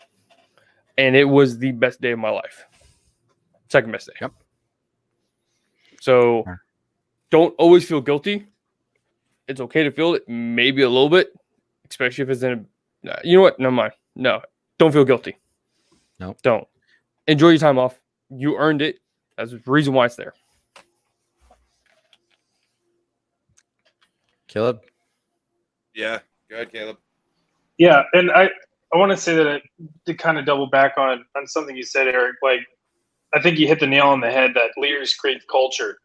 And it was the best day of my life. Second best day. Yep. So don't always feel guilty. It's okay to feel it, maybe a little bit, especially if it's in a... You know what? Never mind. No, don't feel guilty. No. Don't. Enjoy your time off. You earned it. That's the reason why it's there. Caleb? Yeah. Go ahead, Caleb. Yeah, and I want to say that to kind of double back on something you said, Eric. Like, I think you hit the nail on the head that leaders create culture,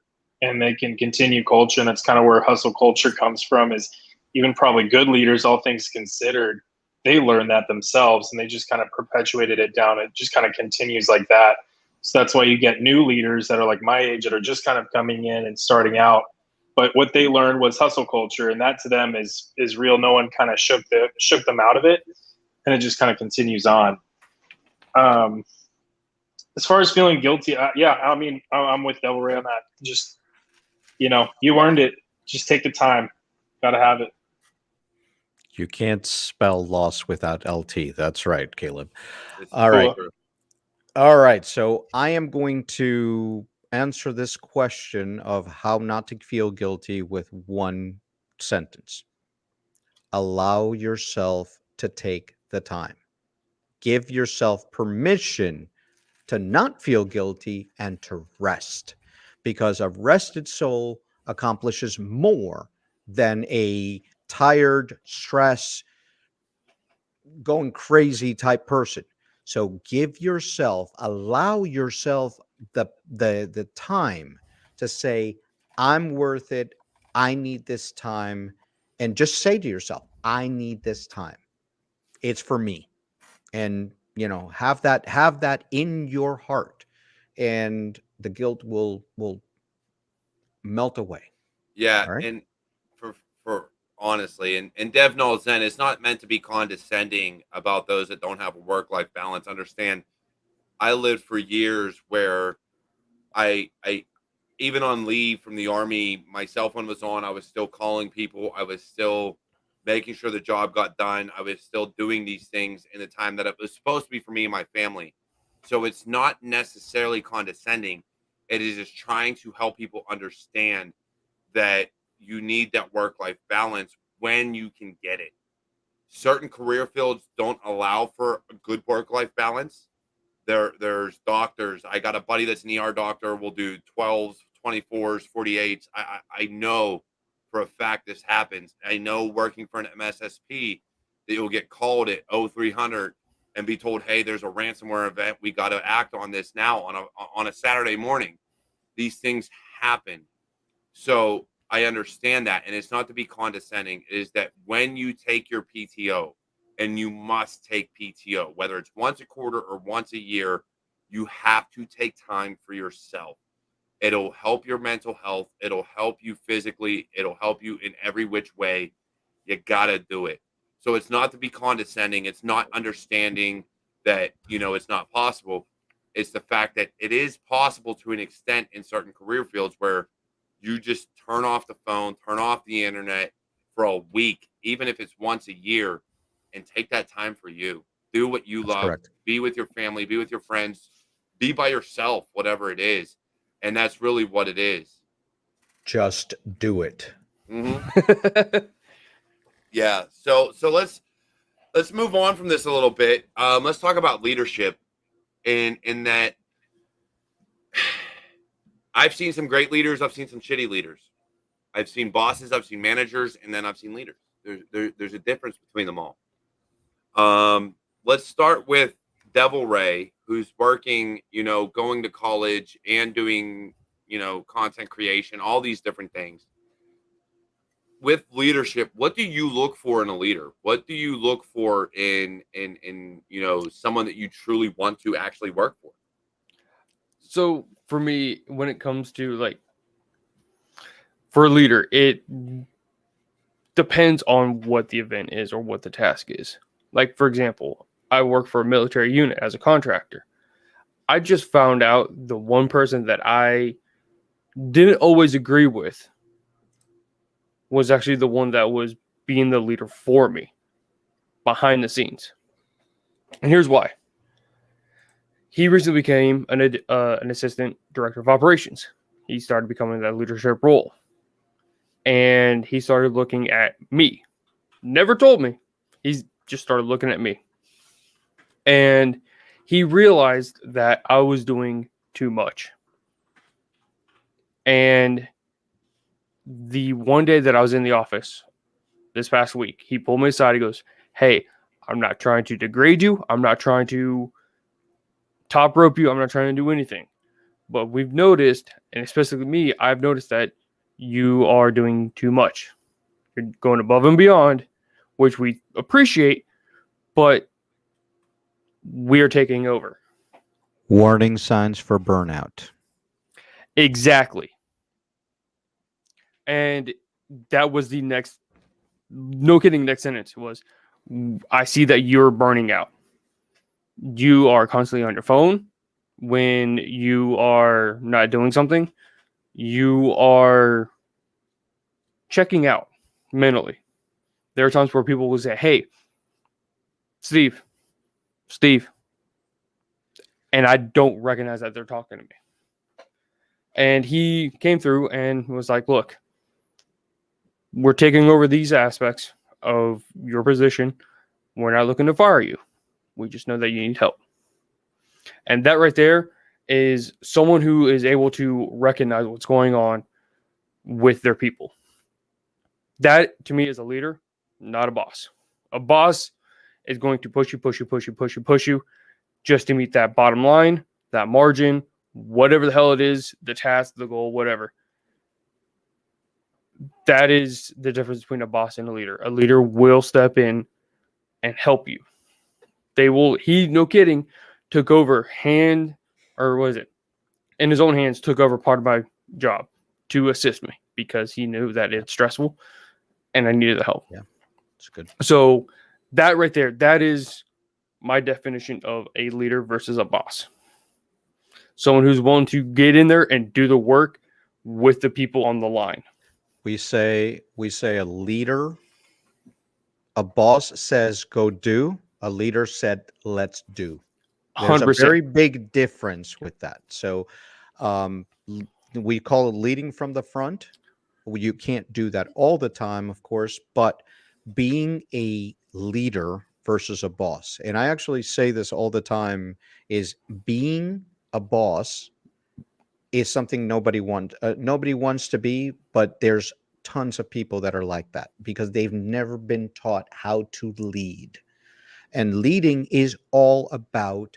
and they can continue culture, and that's kind of where hustle culture comes from. Is even probably good leaders, all things considered, they learn that themselves, and they just kind of perpetuated it down. It just kind of continues like that. So that's why you get new leaders that are like my age that are just kind of coming in and starting out. But what they learned was hustle culture, and that to them is real. No one kind of shook them out of it, and it just kind of continues on. As far as feeling guilty, yeah, I mean, I'm with Devil Ray on that. Just, you earned it. Just take the time. Gotta have it. You can't spell loss without LT. That's right, Caleb. It's All right. true. All right. So I am going to answer this question of how not to feel guilty with one sentence. Allow yourself to take the time. Give yourself permission to not feel guilty and to rest, because a rested soul accomplishes more than a tired, stressed, going crazy type person. So allow yourself the time to say, I'm worth it. I need this time. And just say to yourself, I need this time. It's for me. And have that in your heart, and the guilt will melt away. Yeah, All right. and for honestly, and Dev knows then it's not meant to be condescending about those that don't have a work-life balance. Understand, I lived for years where I even on leave from the army, my cell phone was on. I was still calling people. I was still making sure the job got done. I was still doing these things in the time that it was supposed to be for me and my family. So it's not necessarily condescending. It is just trying to help people understand that you need that work-life balance when you can get it. Certain career fields don't allow for a good work-life balance. There's doctors. I got a buddy that's an ER doctor, will do 12s, 24s, 48s. I know for a fact this happens. I know working for an MSSP that you'll get called at 0300 and be told, hey, there's a ransomware event. We got to act on this now on a Saturday morning. These things happen. So I understand that. And it's not to be condescending. It is that when you take your PTO, and you must take PTO, whether it's once a quarter or once a year, you have to take time for yourself. It'll help your mental health. It'll help you physically. It'll help you in every which way. You got to do it. So it's not to be condescending. It's not understanding that, it's not possible. It's the fact that it is possible to an extent in certain career fields where you just turn off the phone, turn off the internet for a week, even if it's once a year, and take that time for you. Do what you That's love. correct. Be with your family, be with your friends, be by yourself, whatever it is. And that's really what it is. Just do it. Mm-hmm. Yeah. So let's move on from this a little bit. Let's talk about leadership. In that, I've seen some great leaders. I've seen some shitty leaders. I've seen bosses. I've seen managers, and then I've seen leaders. There's a difference between them all. Let's start with Devil Ray, who's working, going to college and doing, content creation, all these different things. With leadership, what do you look for in a leader? What do you look for in someone that you truly want to actually work for? So for me, when it comes to for a leader, it depends on what the event is or what the task is. Like, for example, I work for a military unit as a contractor. I just found out the one person that I didn't always agree with was actually the one that was being the leader for me behind the scenes. And here's why. He recently became an assistant director of operations. He started becoming that leadership role. And he started looking at me. Never told me. He just started looking at me. And he realized that I was doing too much. And the one day that I was in the office this past week, he pulled me aside. He goes, "Hey, I'm not trying to degrade you. I'm not trying to top rope you. I'm not trying to do anything. But we've noticed, and especially me, I've noticed that you are doing too much. You're going above and beyond, which we appreciate, but we're taking over." Warning signs for burnout. Exactly. And that was the next, no kidding, next sentence was, "I see that you're burning out. You are constantly on your phone. When you are not doing something, you are checking out mentally." There are times where people will say, "Hey, Steve," and I don't recognize that they're talking to me. And he came through and was like, "Look, we're taking over these aspects of your position. We're not looking to fire you. We just know that you need help." And that right there is someone who is able to recognize what's going on with their people. That, to me, is a leader, not a boss. A boss is going to push you just to meet that bottom line, that margin, whatever the hell it is, the task, the goal, whatever. That is the difference between a boss and a leader. A leader will step in and help you. They will, no kidding, took over in his own hands, took over part of my job to assist me because he knew that it's stressful and I needed the help. Yeah, it's good. So that right there, that is my definition of a leader versus a boss. Someone who's willing to get in there and do the work with the people on the line. We say a leader, a boss says go do, a leader said let's do. There's 100%. a very big difference with that. So we call it leading from the front. You can't do that all the time, of course, but being a leader versus a boss, and I actually say this all the time, is being a boss is something nobody wants to be, but there's tons of people that are like that because they've never been taught how to lead. And leading is all about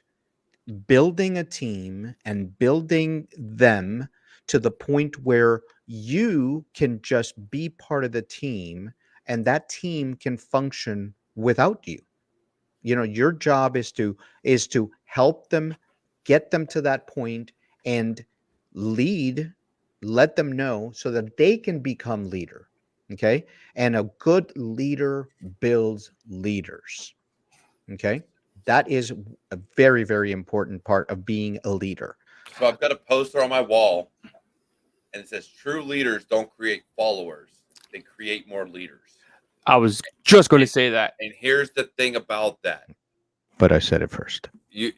building a team and building them to the point where you can just be part of the team and that team can function without you. Your job is to help them, get them to that point and lead, let them know so that they can become leader. Okay? And a good leader builds leaders. Okay? That is a very, very important part of being a leader. So I've got a poster on my wall, and it says, "True leaders don't create followers; they create more leaders." I was just going to say that. And here's the thing about that. But I said it first. You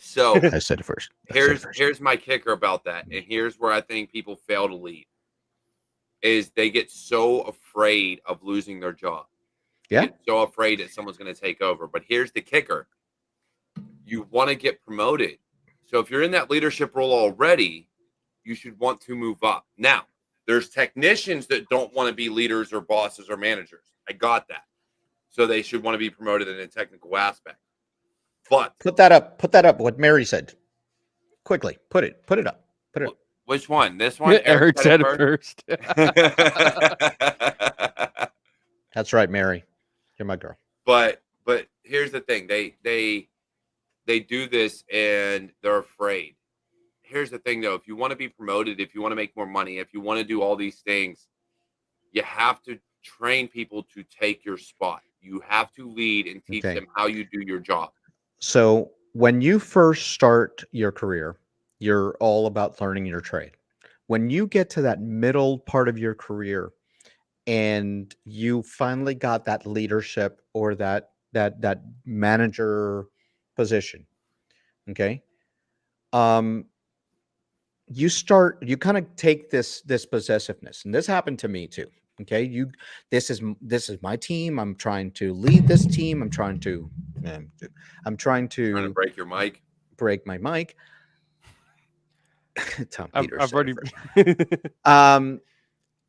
so I said it first. here's my kicker about that, and here's where I think people fail to lead. Is they get so afraid of losing their job. Yeah. They get so afraid that someone's going to take over. But here's the kicker. You want to get promoted. So if you're in that leadership role already, you should want to move up. Now, there's technicians that don't want to be leaders or bosses or managers. I got that. So they should want to be promoted in a technical aspect. But Put that up. Put that up. What Mary said. Quickly. Put it up. Put it up. which one? This one? Eric said it first. That's right, Mary. You're my girl. But here's the thing. They do this and they're afraid. Here's the thing though, if you want to be promoted, if you want to make more money, if you want to do all these things, you have to train people to take your spot. You have to lead and teach them how you do your job. So when you first start your career, you're all about learning your trade. When you get to that middle part of your career and you finally got that leadership or that manager position, okay, you kind of take this possessiveness, and this happened to me too. Okay, this is my team. I'm trying to lead this team. I'm trying to Trying to break your mic. break my mic. Tom Peters. I've already.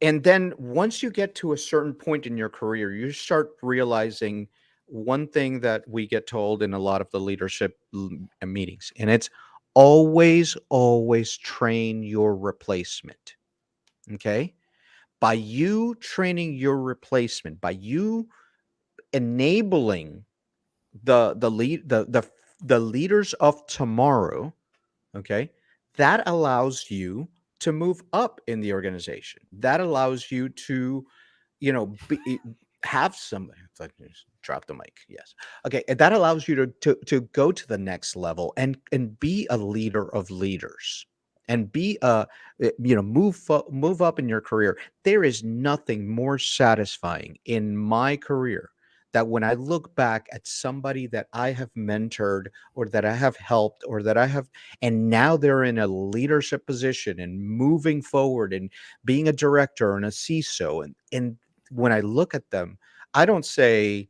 And then once you get to a certain point in your career, you start realizing one thing that we get told in a lot of the leadership meetings, and it's always train your replacement. Okay? By you training your replacement, by you enabling the leaders of tomorrow, okay, that allows you to move up in the organization. That allows you to, have somebody. Drop the mic. Yes. Okay. And that allows you to go to the next level and be a leader of leaders and be move up in your career. There is nothing more satisfying in my career that when I look back at somebody that I have mentored or that I have helped or that I have, and now they're in a leadership position and moving forward and being a director and a CISO. And when I look at them, I don't say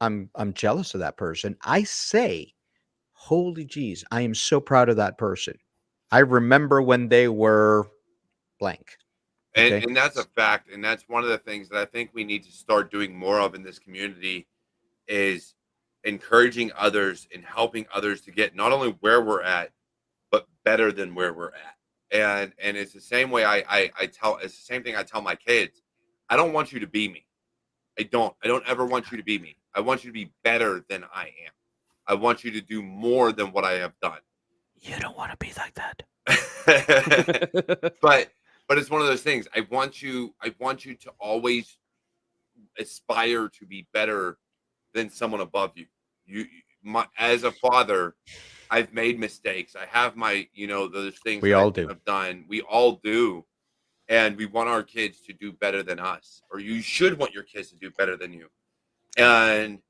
I'm jealous of that person. I say, holy geez, I am so proud of that person. I remember when they were blank. Okay? And that's a fact. And that's one of the things that I think we need to start doing more of in this community is encouraging others and helping others to get not only where we're at, but better than where we're at. And it's the same way it's the same thing I tell my kids. I don't want you to be me. I don't ever want you to be me. I want you to be better than I am. I want you to do more than what I have done. You don't want to be like that. But it's one of those things. I want you to always aspire to be better than someone above you. As a father, I've made mistakes. I have my, those things we all do. I've done. We all do. And we want our kids to do better than us, or you should want your kids to do better than you. And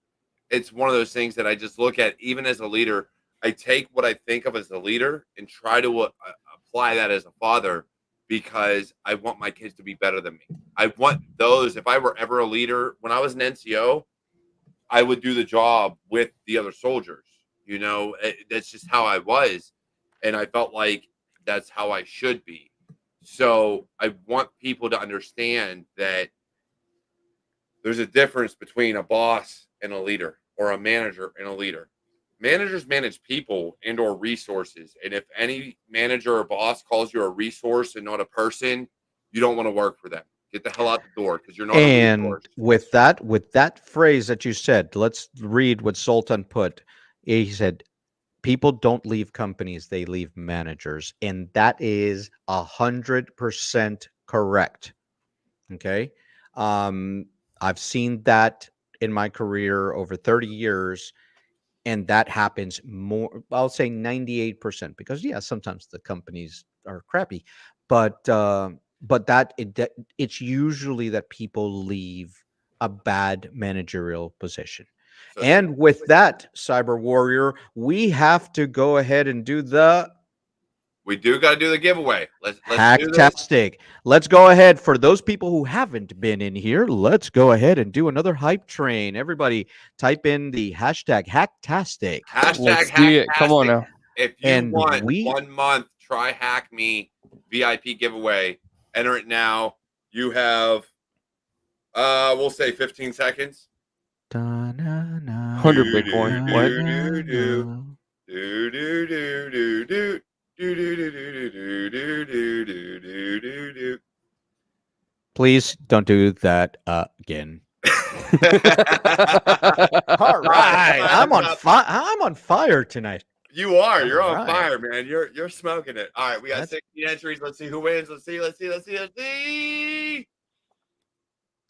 it's one of those things that I just look at, even as a leader, I take what I think of as a leader and try to apply that as a father, because I want my kids to be better than me. I want those, if I were ever a leader, when I was an NCO, I would do the job with the other soldiers. That's just how I was. And I felt like that's how I should be. So I want people to understand that there's a difference between a boss and a leader, or a manager and a leader. Managers manage people and or resources. And if any manager or boss calls you a resource and not a person, you don't want to work for them. Get the hell out the door, because you're not a resource. with that phrase that you said, let's read what Sultan put. He said, people don't leave companies, they leave managers. And that is 100% correct. Okay. I've seen that in my career over 30 years. And that happens more, I'll say 98%, because yeah, sometimes the companies are crappy, but it's usually that people leave a bad managerial position. So And with that, Cyber Warrior, we have to go ahead and do the we do got to do the giveaway. Let's do this. Hacktastic. Let's go ahead. For those people who haven't been in here, let's go ahead and do another hype train. Everybody type in the hashtag Hacktastic. Hashtag Let's see it. Come on Hacktastic. now. If you And want we- 1 month, try Hack Me VIP giveaway. Enter it now. You have, we'll say 15 seconds. 100 Bitcoin. What? Please don't do that again. All right, I'm on fire. I'm on fire tonight. You are. You're All on right. fire, man. You're smoking it. All right, we got That's- 16 entries. Let's see who wins. Let's see.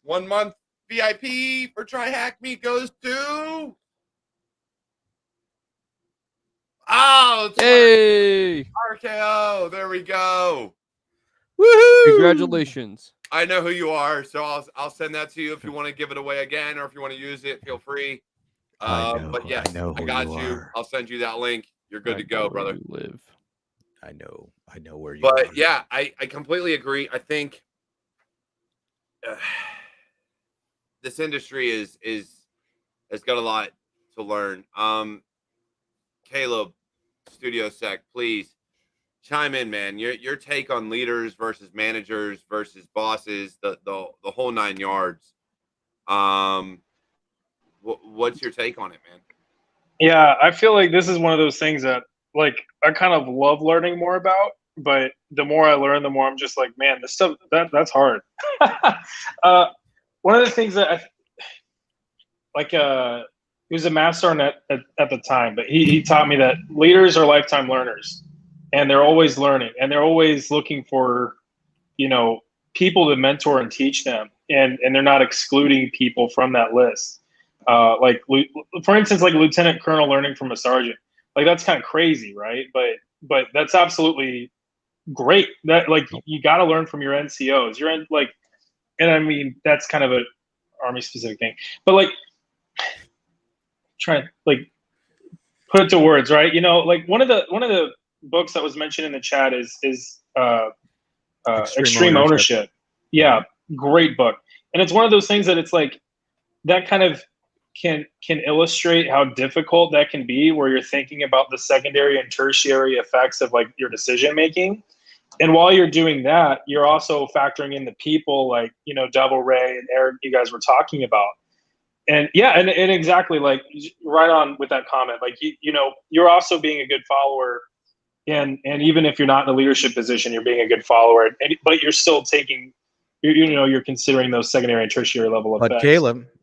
1 month VIP for Try Hack Me goes to. Oh, it's Hey! RKO. There we go. Woohoo! Congratulations. I know who you are, so I'll send that to you if you want to give it away again, or if you want to use it, feel free. I know, But yes, I know who got you you. are. I'll send you that link. You're good to go, brother. You live. I know where you But are. yeah, I completely agree. I think this industry has got a lot to learn. Caleb, Studio Sec, please chime in, man. Your take on leaders versus managers versus bosses, the whole 9 yards. What's your take on it, man? Yeah, I feel like this is one of those things that like I kind of love learning more about, but the more I learn, the more I'm just like, man, this stuff that's hard. One of the things that he was a master on at the time, but he taught me that leaders are lifetime learners, and they're always learning, and they're always looking for, people to mentor and teach them, and they're not excluding people from that list. Like for instance, like a lieutenant colonel learning from a sergeant, like that's kind of crazy, right? But that's absolutely great. That like you got to learn from your NCOs. And I mean that's kind of a Army specific thing, but like try like put it to words, right? Like one of the books that was mentioned in the chat is Extreme Ownership. Yeah, great book, and it's one of those things that it's like that kind of can illustrate how difficult that can be, where you're thinking about the secondary and tertiary effects of like your decision making. And while you're doing that, you're also factoring in the people like, Double Ray and Eric, you guys were talking about. And yeah, and exactly, like right on with that comment, like, you're also being a good follower. And even if you're not in a leadership position, you're being a good follower, but you're still taking, you're considering those secondary and tertiary level effects.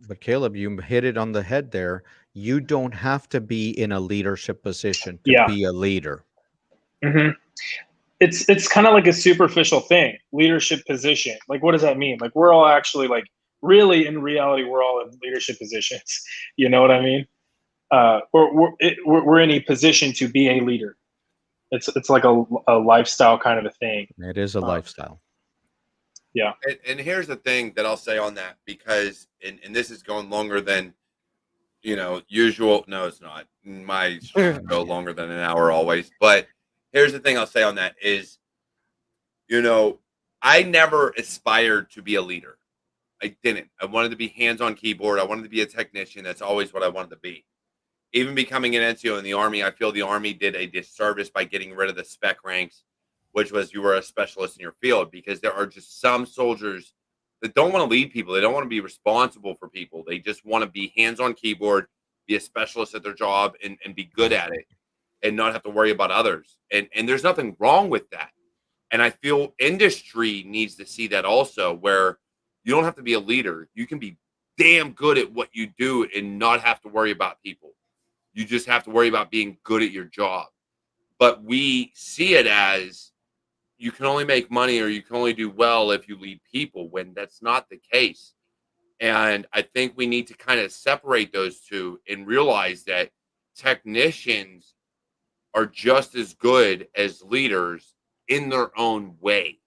But Caleb, you hit it on the head there. You don't have to be in a leadership position to be a leader. Mm-hmm. It's kind of like a superficial thing, leadership position. Like, what does that mean? Like, we're all actually like, really in reality, we're all in leadership positions. You know what I mean? We're in a position to be a leader. It's like a lifestyle kind of a thing. It is a lifestyle. Yeah. And here's the thing that I'll say on that, because and this is going longer than usual. No, it's not. My streams go longer than an hour always. But here's the thing I'll say on that is, I never aspired to be a leader. I didn't. I wanted to be hands-on keyboard. I wanted to be a technician. That's always what I wanted to be. Even becoming an NCO in the Army, I feel the Army did a disservice by getting rid of the spec ranks, which was you were a specialist in your field, because there are just some soldiers that don't want to lead people. They don't want to be responsible for people. They just want to be hands-on keyboard, be a specialist at their job, and be good at it and not have to worry about others. And there's nothing wrong with that. And I feel industry needs to see that also, where you don't have to be a leader. You can be damn good at what you do and not have to worry about people. You just have to worry about being good at your job. But we see it as you can only make money or you can only do well if you lead people, when that's not the case. And I think we need to kind of separate those two and realize that technicians are just as good as leaders in their own way,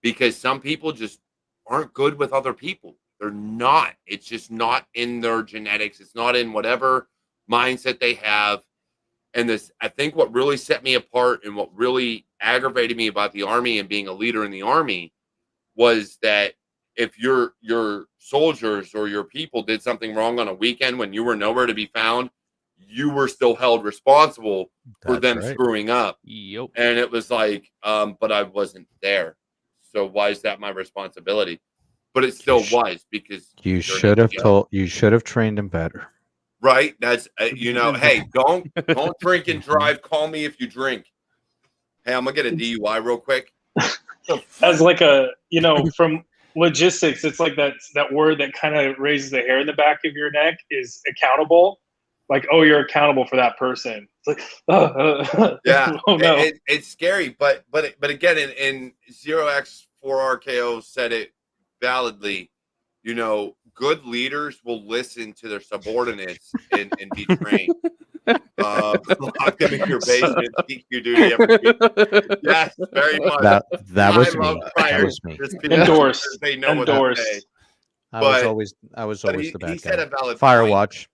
because some people just aren't good with other people. They're not. It's just not in their genetics. It's not in whatever mindset they have. And this, I think what really set me apart and what really aggravated me about the Army and being a leader in the Army was that if your soldiers or your people did something wrong on a weekend when you were nowhere to be found, you were still held responsible for them screwing up. Yep. And it was like, but I wasn't there. So why is that my responsibility? But it still was, because you should have trained him better. Right? That's hey, don't drink and drive. Call me if you drink. Hey, I'm gonna get a DUI real quick. As like from logistics, it's like that word that kind of raises the hair in the back of your neck is accountable. Like, oh, you're accountable for that person. It's like, yeah, oh no, it's scary. But again, in 0x4RKO said it validly. Good leaders will listen to their subordinates and be trained. Lock them in your basement, PQ duty every week. Yes, very much. That was me. That was me. Endorsed. They know Endorsed. what to say. I was always the bad he said guy. a valid Firewatch.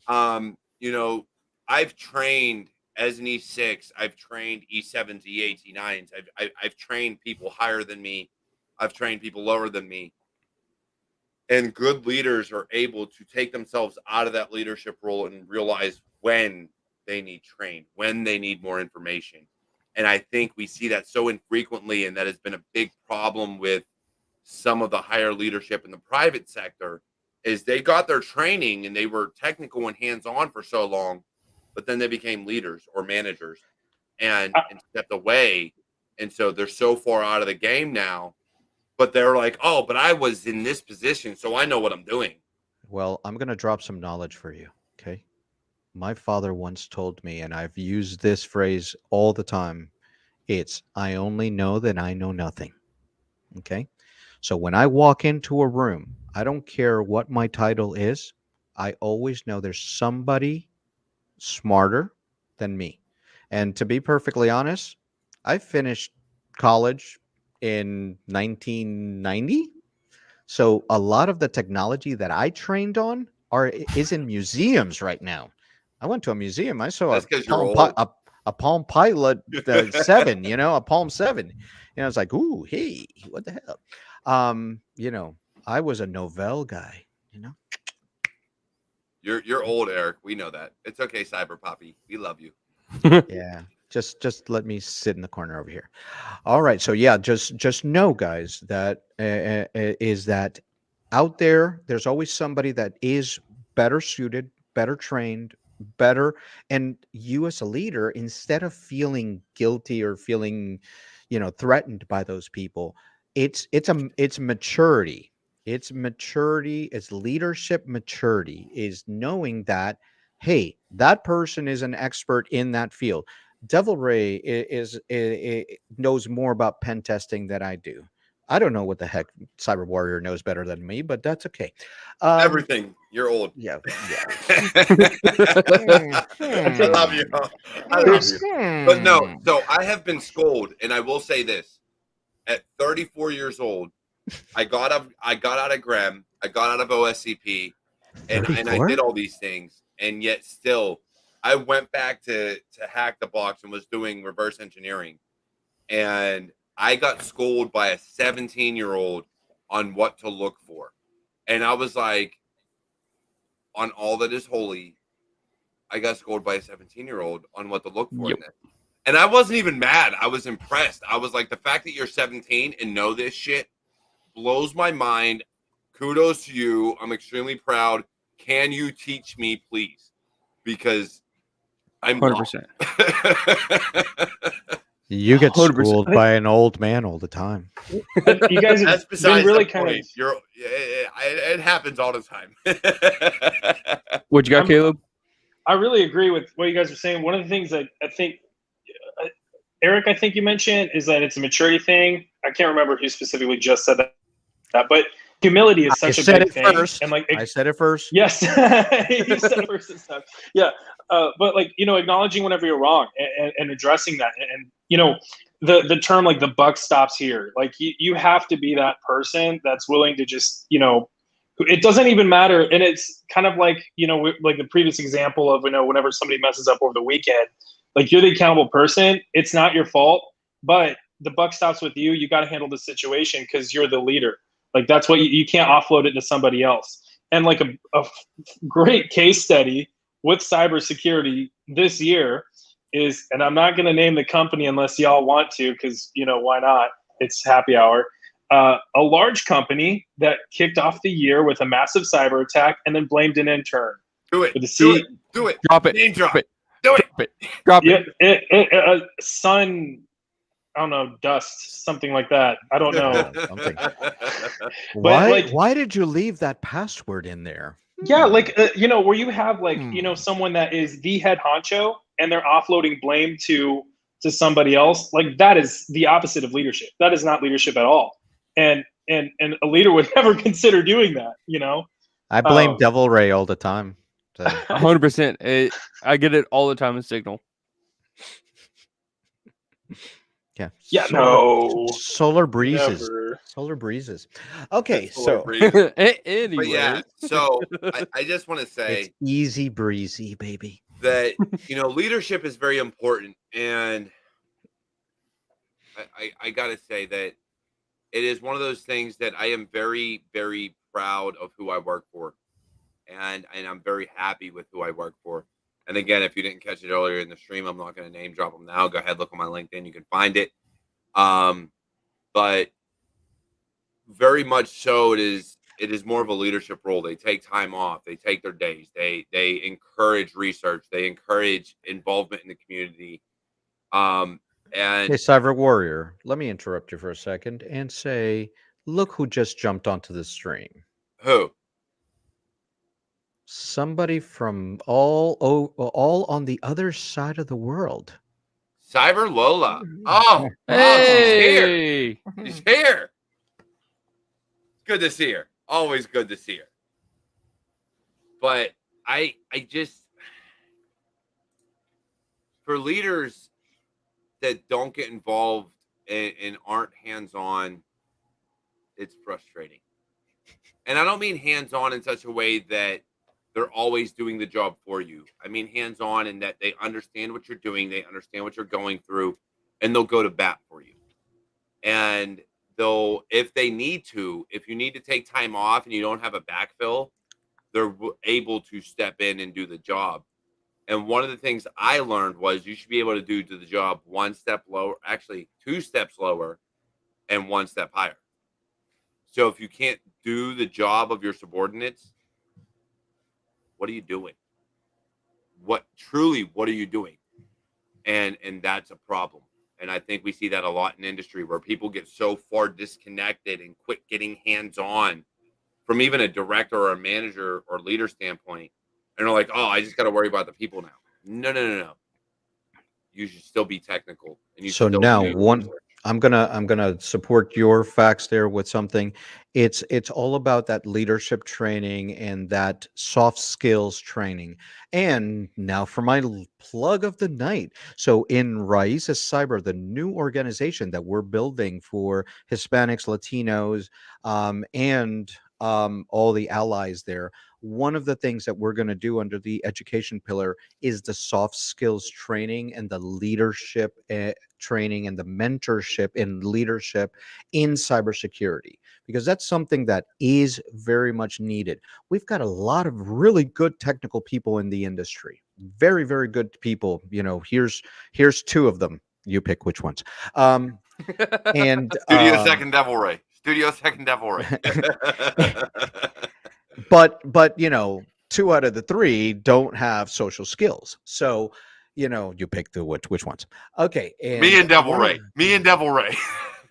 point. I've trained as an E6. I've trained E7s, E8s, E9s. I've trained people higher than me. I've trained people lower than me. And good leaders are able to take themselves out of that leadership role and realize when they need trained, when they need more information. And I think we see that so infrequently, and that has been a big problem with some of the higher leadership in the private sector, is they got their training and they were technical and hands-on for so long, but then they became leaders or managers and stepped away. And so they're so far out of the game now. But they're like, oh, but I was in this position, so I know what I'm doing. Well, I'm going to drop some knowledge for you, okay? My father once told me, and I've used this phrase all the time, it's, I only know that I know nothing, okay? So when I walk into a room, I don't care what my title is, I always know there's somebody smarter than me. And to be perfectly honest, I finished college in 1990. So a lot of the technology that I trained on is in museums right now. I went to a museum. I saw a Palm Pilot 7, a Palm 7. I was like, ooh, hey, what the hell? I was a Novell guy, You're old, Eric. We know that. It's okay, Cyber Poppy. We love you. Yeah. Just let me sit in the corner over here. All right. So yeah, just know, guys, that is that out there, there's always somebody that is better suited, better trained, better. And you as a leader, instead of feeling guilty or feeling, threatened by those people, it's maturity. It's maturity. It's leadership maturity, is knowing that, hey, that person is an expert in that field. Devil Ray is knows more about pen testing than I do. I don't know what the heck Cyber Warrior knows better than me, but that's okay. Everything. You're old. Yeah. I love you. I love you. But no, so I have been schooled, and I will say this: at 34 years old, I got out of GREM, I got out of OSCP, and I did all these things, and yet still, I went back to hack the box and was doing reverse engineering, and I got schooled by a 17-year-old on what to look for. And I was like, on all that is holy, I got schooled by a 17-year-old on what to look for. Yep. And I wasn't even mad. I was impressed. I was like, the fact that you're 17 and know this shit blows my mind. Kudos to you. I'm extremely proud. Can you teach me, please? Because I'm 100%. You get 100%. schooled by an old man all the time. You guys have been really kind of. It happens all the time. What you got, Caleb? I really agree with what you guys are saying. One of the things that I think, Eric, I think you mentioned is that it's a maturity thing. I can't remember who specifically just said that, but humility is I such a said big it thing. first. And like, I said it first. yes, you said it first and stuff. Yeah. But like, acknowledging whenever you're wrong and addressing that. And, the term, like, the buck stops here. Like, you have to be that person that's willing to just, it doesn't even matter. And it's kind of like, like the previous example of, whenever somebody messes up over the weekend, like, you're the accountable person. It's not your fault, but the buck stops with you. You got to handle the situation because you're the leader. Like, that's what you can't offload it to somebody else. And like a great case study with cybersecurity this year is, and I'm not going to name the company unless y'all want to, because, why not? It's happy hour. A large company that kicked off the year with a massive cyber attack and then blamed an intern. Do it. For the Do it. Drop it. Name drop. Drop it. Do it. Drop it. Drop it. Yeah, sun, I don't know, dust, something like that. I don't know. Something. But, like, Why did you leave that password in there? Yeah, like, where you have, like, someone that is the head honcho and they're offloading blame to somebody else. Like, that is the opposite of leadership. That is not leadership at all. And a leader would never consider doing that. I blame Devil Ray all the time. So. 100%. I get it all the time in Signal. Yeah. Yeah. No. Solar breezes. Never. Solar breezes. Okay. Solar So. breeze. Anyway. But yeah, so I just want to say It's easy breezy, baby. that leadership is very important, and I gotta say that it is one of those things that I am very, very proud of who I work for, and I'm very happy with who I work for. And again, if you didn't catch it earlier in the stream, I'm not going to name drop them now. Go ahead, look on my LinkedIn, you can find it. But very much so, it is more of a leadership role. They take time off, they take their days, they encourage research, they encourage involvement in the community. And Hey, Cyber Warrior, let me interrupt you for a second and say, look who just jumped onto the stream. who? Somebody from all on the other side of the world. Cyber Lola. Oh, Hey. she's here. Good to see her. Always good to see her. But I just, for leaders that don't get involved and aren't hands-on, it's frustrating. And I don't mean hands-on in such a way that they're always doing the job for you. I mean hands-on in that they understand what you're doing, they understand what you're going through, and they'll go to bat for you. And they'll, if they need to, if you need to take time off and you don't have a backfill, they're able to step in and do the job. And one of the things I learned was you should be able to do the job one step lower, actually 2 steps lower and 1 step higher. So if you can't do the job of your subordinates, what are you doing? What are you doing? And that's a problem. And I think we see that a lot in industry where people get so far disconnected and quit getting hands-on from even a director or a manager or leader standpoint. And they're like, oh, I just got to worry about the people now. No. You should still be technical. And you So still now do one, research. I'm gonna support your facts there with something. It's all about that leadership training and that soft skills training. And now for my plug of the night. So in Raíces Cyber, the new organization that we're building for Hispanics, Latinos, and all the allies there. One of the things that we're going to do under the education pillar is the soft skills training and the leadership training and the mentorship in leadership in cybersecurity, because that's something that is very much needed. We've got a lot of really good technical people in the industry, very, very good people. Here's 2 of them. You pick which ones. And Studio Second Devil Ray. But 2 out of the 3 don't have social skills. So, you pick which ones. Okay. And Me and Devil Ray.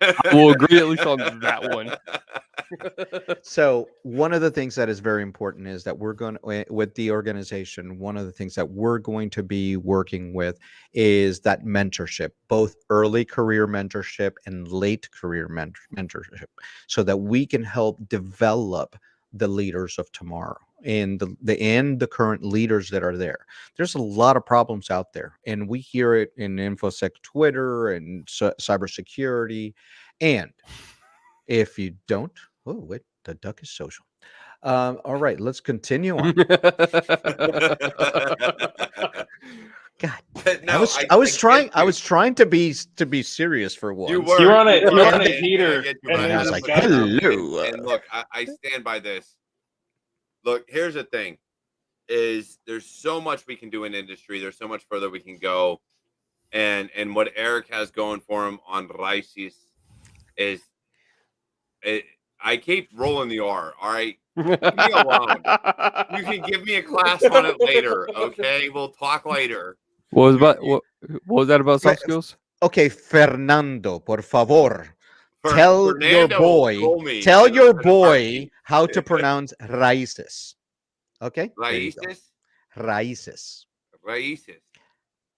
I will agree at least on that one. So one of the things that is very important is that we're going with the organization. One of the things that we're going to be working with is that mentorship, both early career mentorship and late career mentorship, so that we can help develop the leaders of tomorrow and the current leaders that are there. There's a lot of problems out there, and we hear it in Infosec Twitter and cybersecurity. And if you don't, oh wait, the duck is social. All right, let's continue on. God, No, I was trying get you. to be serious for once. You were You're on a and heater, I get you, and but then I this have to guy- put it out. hello. And look, I stand by this. Look, here's the thing: is there's so much we can do in industry. There's so much further we can go, and what Eric has going for him on Rices is, I keep rolling the R. All right, leave me alone. You can give me a class on it later. Okay, we'll talk later. What was that about soft skills? Okay, Fernando, por favor, Fer- tell Fernando your boy, told me tell in a- your in a boy heartbeat. how to pronounce raíces. Okay, there you go. Raíces, Raíces. raíces.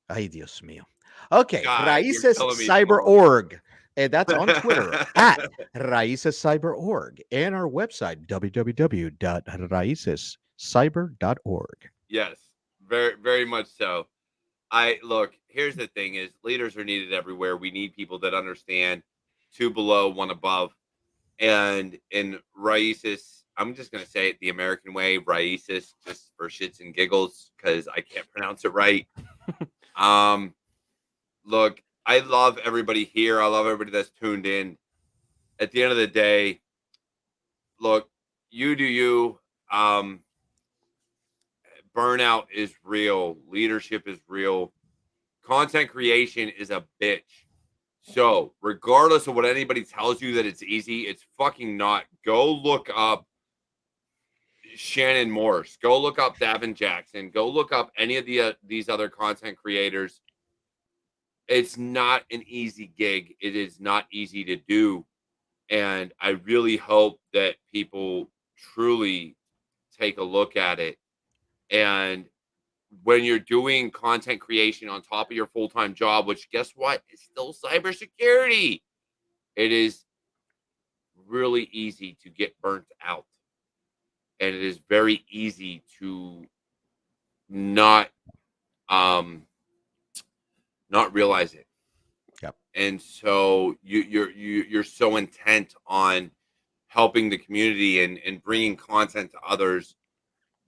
Ay, Dios mío. Okay, God, you're Raíces killing me, Cyber Paul. Org. And that's on Twitter at Raíces Cyber Org, and our website www.raicescyber.org. Yes, very, very much so. I look, here's the thing is leaders are needed everywhere. We need people that understand two below, one above. And in Raíces, I'm just gonna say it the American way, Raíces, just for shits and giggles, because I can't pronounce it right. Look, I love everybody here. I love everybody that's tuned in. At the end of the day, look, you do you. Burnout is real. Leadership is real. Content creation is a bitch. So, regardless of what anybody tells you that it's easy, it's fucking not. Go look up Shannon Morse. Go look up Davin Jackson. Go look up any of these other content creators. It's not an easy gig. It is not easy to do. And I really hope that people truly take a look at it. And when you're doing content creation on top of your full-time job, which guess what? It's still cybersecurity. It is really easy to get burnt out. And it is very easy to not realize it. Yep. And so you're so intent on helping the community and bringing content to others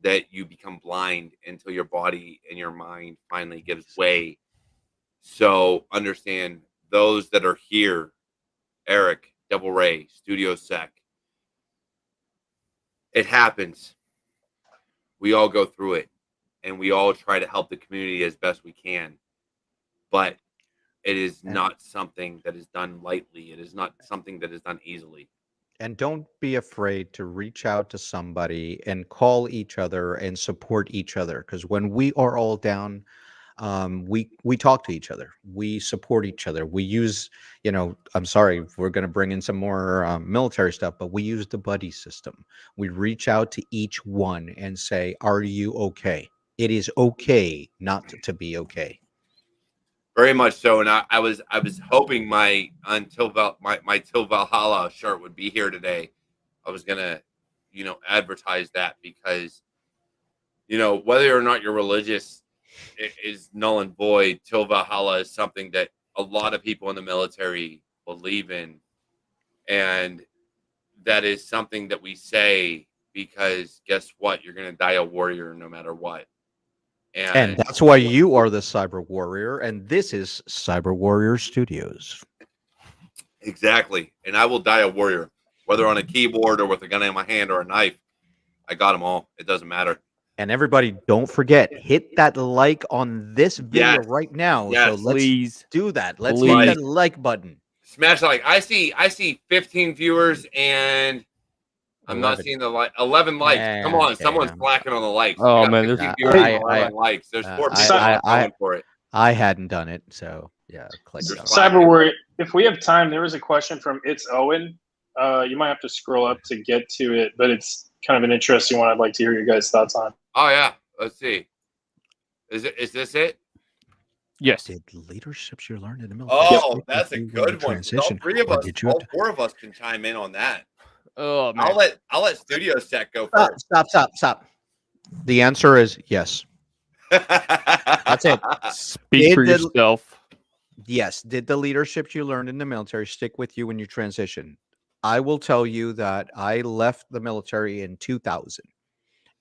that you become blind until your body and your mind finally gives way. So understand those that are here, Eric, Devil Ray, Studio Sec. It happens. We all go through it, and we all try to help the community as best we can. But it is not something that is done lightly. It is not something that is done easily. And don't be afraid to reach out to somebody and call each other and support each other. Because when we are all down, we talk to each other. We support each other. We use, I'm sorry, we're going to bring in some more military stuff, but we use the buddy system. We reach out to each one and say, "Are you okay?" It is okay not to be okay. Very much so, and I was hoping my Till Valhalla shirt would be here today. I was gonna, advertise that because, whether or not you're religious, it is null and void. Till Valhalla is something that a lot of people in the military believe in, and that is something that we say because guess what? You're gonna die a warrior no matter what. And that's why you are the Cyber Warrior, and this is CyberWarriorStudios. Exactly. And I will die a warrior, whether on a keyboard or with a gun in my hand or a knife. I got them all. It doesn't matter. And everybody, don't forget, hit that like on this video right now. Yes, so let's please do that. Let's please. hit that like button. Smash the like. I see 15 viewers and I'm 11. not seeing the 11 likes. Yeah, Come on, okay, someone's slacking on the likes. Oh, We got man, 15 there's- viewers and 11 likes. There's 4 people going for it. I hadn't done it, so Yeah, click You're that. slacking. CyberWarrior, if we have time, there was a question from It's Owen. You might have to scroll up to get to it, but it's kind of an interesting one. I'd like to hear your guys' thoughts on. Oh yeah, let's see. Is this it? Yes. Did leaderships you learned in the military? Oh, stick that's with a you when you good one. 'Cause transition, or did you have all to- four of us can chime in on that. Oh man. I'll let Studio Sec go Stop, first. stop. The answer is yes. That's it. Speak for Did the- yourself. Yes. Did the leaderships you learned in the military stick with you when you transition? I will tell you that I left the military in 2000.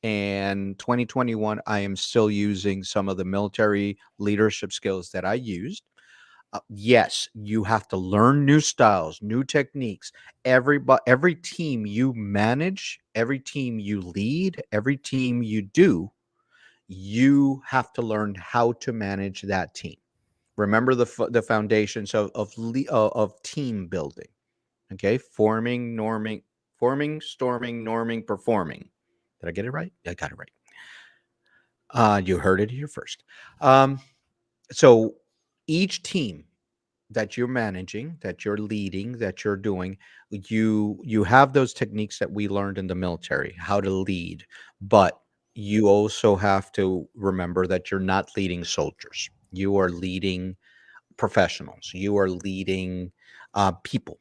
And 2021, I am still using some of the military leadership skills that I used. Yes, you have to learn new styles, new techniques. Every team you manage, every team you lead, every team you do, you have to learn how to manage that team. Remember the foundations of team building. Okay, forming, storming, norming, performing. Did I get it right? I got it right. You heard it here first. So each team that you're managing, that you're leading, that you're doing, you have those techniques that we learned in the military, how to lead, but you also have to remember that you're not leading soldiers. You are leading professionals. You are leading people,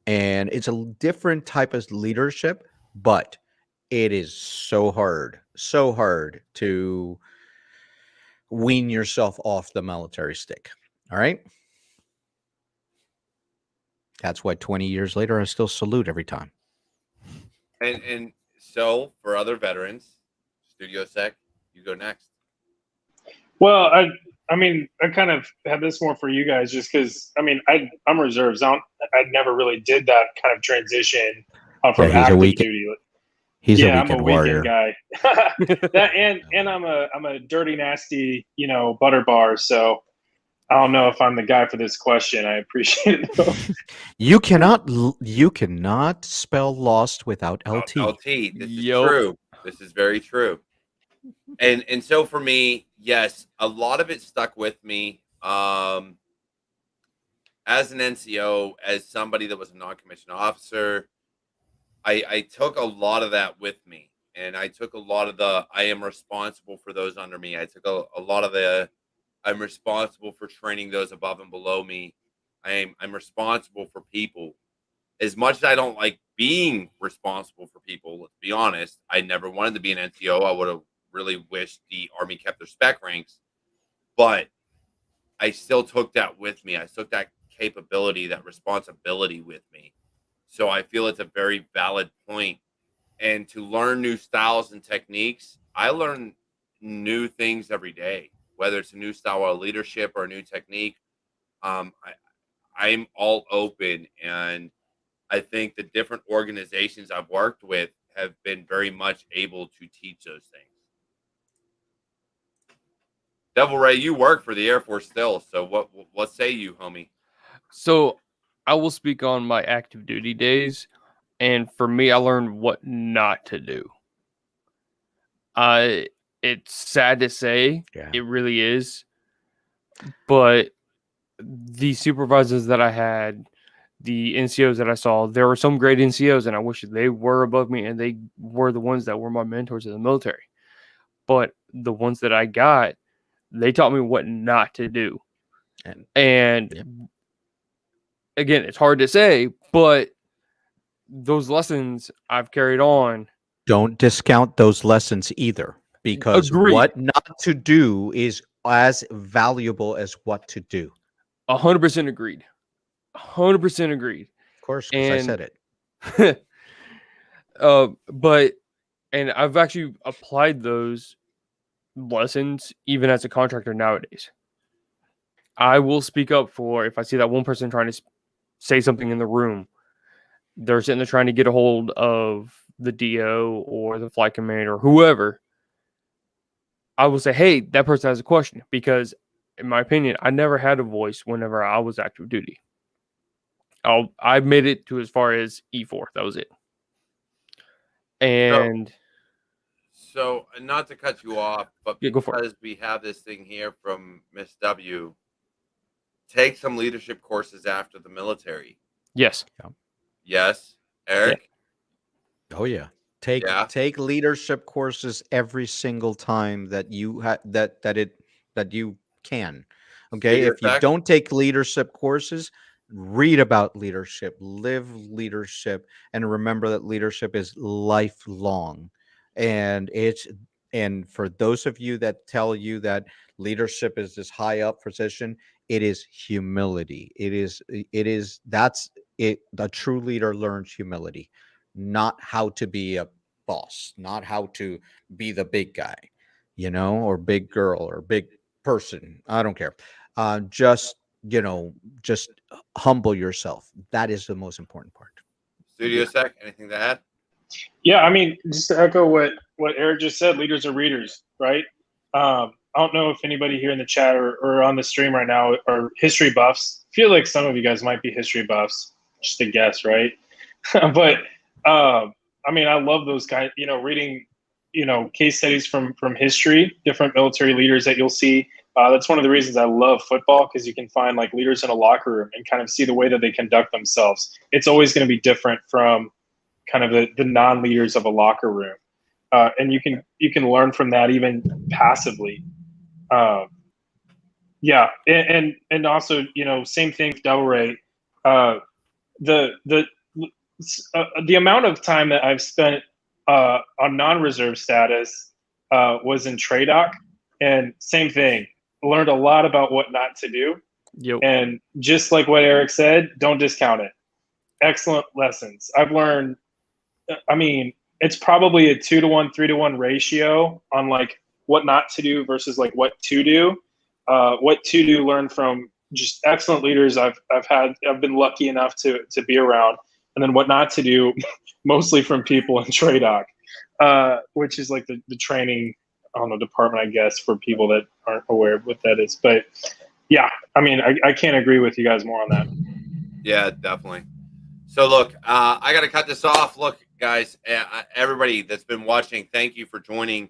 and it's a different type of leadership, but it is so hard to wean yourself off the military stick. All right. That's why 20 years later, I still salute every time. and so for other veterans, Studio Sec, you go next. Well, I mean, I kind of had this more for you guys, just because I'm reserves. I never really did that kind of transition from Yeah, he's a active weekend- duty. He's a I'm a weekend warrior. weekend guy. That and I'm a dirty, nasty, butter bar. So I don't know if I'm the guy for this question. I appreciate it though. You cannot spell lost without LT. LT. This is Yup. true. This is very true. And so for me, yes, a lot of it stuck with me. As an NCO, as somebody that was a non-commissioned officer, I took a lot of that with me. And I took a lot of I am responsible for those under me. I took a lot of I'm responsible for training those above and below me. I'm responsible for people. As much as I don't like being responsible for people, let's be honest, I never wanted to be an NCO. I would have really wished the Army kept their spec ranks, but I still took that with me. I took that capability, that responsibility with me. So I feel it's a very valid point. And to learn new styles and techniques, I learn new things every day, whether it's a new style of leadership or a new technique. I'm all open, and I think the different organizations I've worked with have been very much able to teach those things. Devil Ray, you work for the Air Force still, so what say you, homie? So I will speak on my active duty days, and for me, I learned what not to do. It's sad to say, Yeah. it really is, but the supervisors that I had, the NCOs that I saw, there were some great NCOs, and I wish they were above me, and they were the ones that were my mentors in the military. But the ones that I got, they taught me what not to do. And Yep. again, it's hard to say, but those lessons I've carried on. Don't discount those lessons either, because Agreed. what not to do is as valuable as what to do. 100% agreed. 100% agreed. Of course, because I And said it. but I've actually applied those lessons even as a contractor nowadays. I will speak up for if I see that one person trying to say something in the room. They're sitting there trying to get a hold of the DO or the flight commander or whoever. I will say, hey, that person has a question, because in my opinion, I never had a voice whenever I was active duty. I made it to as far as E4. That was it. And so not to cut you off, but Yeah, go for it. because we have this thing here from Miss W, take some leadership courses after the military. Yes. Yes, Eric. Oh yeah. Take leadership courses every single time that you that you can. Okay? Studio If you Sec. don't take leadership courses, read about leadership, live leadership, and remember that leadership is lifelong. And for those of you that tell you that leadership is this high up position, it is humility. That's it. The true leader learns humility, not how to be a boss, not how to be the big guy, or big girl or big person. I don't care. Just, just humble yourself. That is the most important part. Studio Sec. Anything to add? Yeah, I mean, just to echo what Eric just said, leaders are readers, right? I don't know if anybody here in the chat or on the stream right now are history buffs. I feel like some of you guys might be history buffs, just a guess, right? But I mean, I love those guys. Reading, case studies from history, different military leaders that you'll see. That's one of the reasons I love football, because you can find like leaders in a locker room and kind of see the way that they conduct themselves. It's always going to be different from kind of the non-leaders of a locker room, and you can learn from that even passively. Yeah, and also same thing with Double Ray. The amount of time that I've spent on non-reserve status was in TRADOC, and same thing. Learned a lot about what not to do. Yep. And just like what Eric said, don't discount it. Excellent lessons. I've learned. I mean, it's probably a 2-to-1, 3-to-1 ratio on like what not to do versus like what to do. What to do, learn from just excellent leaders I've been lucky enough to be around, and then what not to do, mostly from people in TRADOC, which is like the training department, I guess, for people that aren't aware of what that is. But yeah, I mean, I can't agree with you guys more on that. Yeah, definitely. So look, I got to cut this off. Look, guys, everybody that's been watching, thank you for joining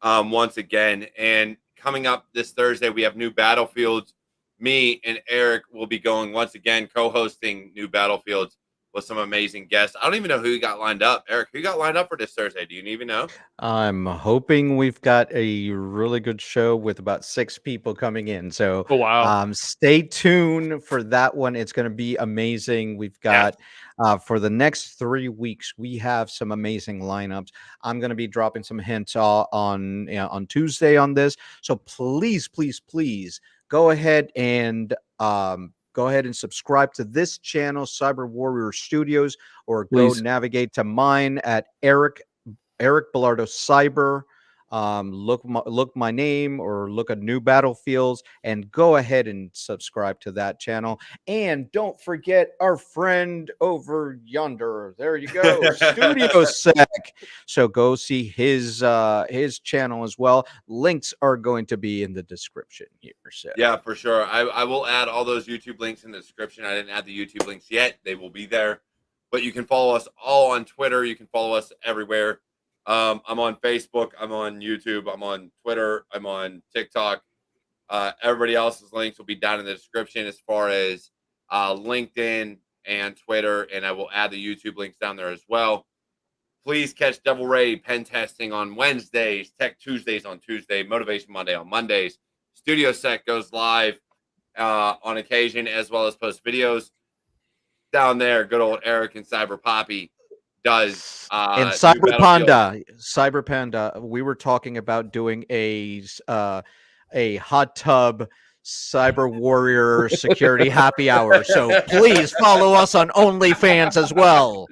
once again. And coming up this Thursday, we have new Battlefields. Me and Eric will be going once again, co-hosting new Battlefields with some amazing guests. I don't even know who you got lined up. Eric, who you got lined up for this Thursday? Do you even know? I'm hoping we've got a really good show with about 6 people coming in. So Oh, wow. Stay tuned for that one. It's going to be amazing. We've got for the next 3 weeks, we have some amazing lineups. I'm going to be dropping some hints on Tuesday on this. So please, please, please go ahead and subscribe to this channel, CyberWarriorStudios, or Please. go navigate to mine at Eric Belardo Cyber. Look my name or look at New Battlefields and go ahead and subscribe to that channel. And don't forget our friend over yonder. There you go, Studio Sec. So go see his channel as well. Links are going to be in the description here. So yeah, for sure. I will add all those YouTube links in the description. I didn't add the YouTube links yet. They will be there. But you can follow us all on Twitter. You can follow us everywhere. I'm on Facebook. I'm on YouTube. I'm on Twitter. I'm on TikTok. Everybody else's links will be down in the description as far as LinkedIn and Twitter. And I will add the YouTube links down there as well. Please catch Double Ray pen testing on Wednesdays, Tech Tuesdays on Tuesday, Motivation Monday on Mondays. Studio Sec goes live on occasion, as well as post videos. Down there, good old Eric and Cyber Poppy does and new Cyber Battlefield. Panda, we were talking about doing a hot tub Cyber Warrior security happy hour. So please follow us on OnlyFans as well.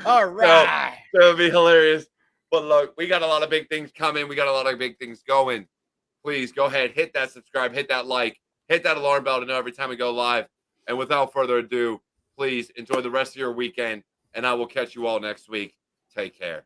All right. So it would be hilarious. But look, we got a lot of big things coming. We got a lot of big things going. Please go ahead, hit that subscribe, hit that like, hit that alarm bell to know every time we go live. And without further ado, please enjoy the rest of your weekend. And I will catch you all next week. Take care.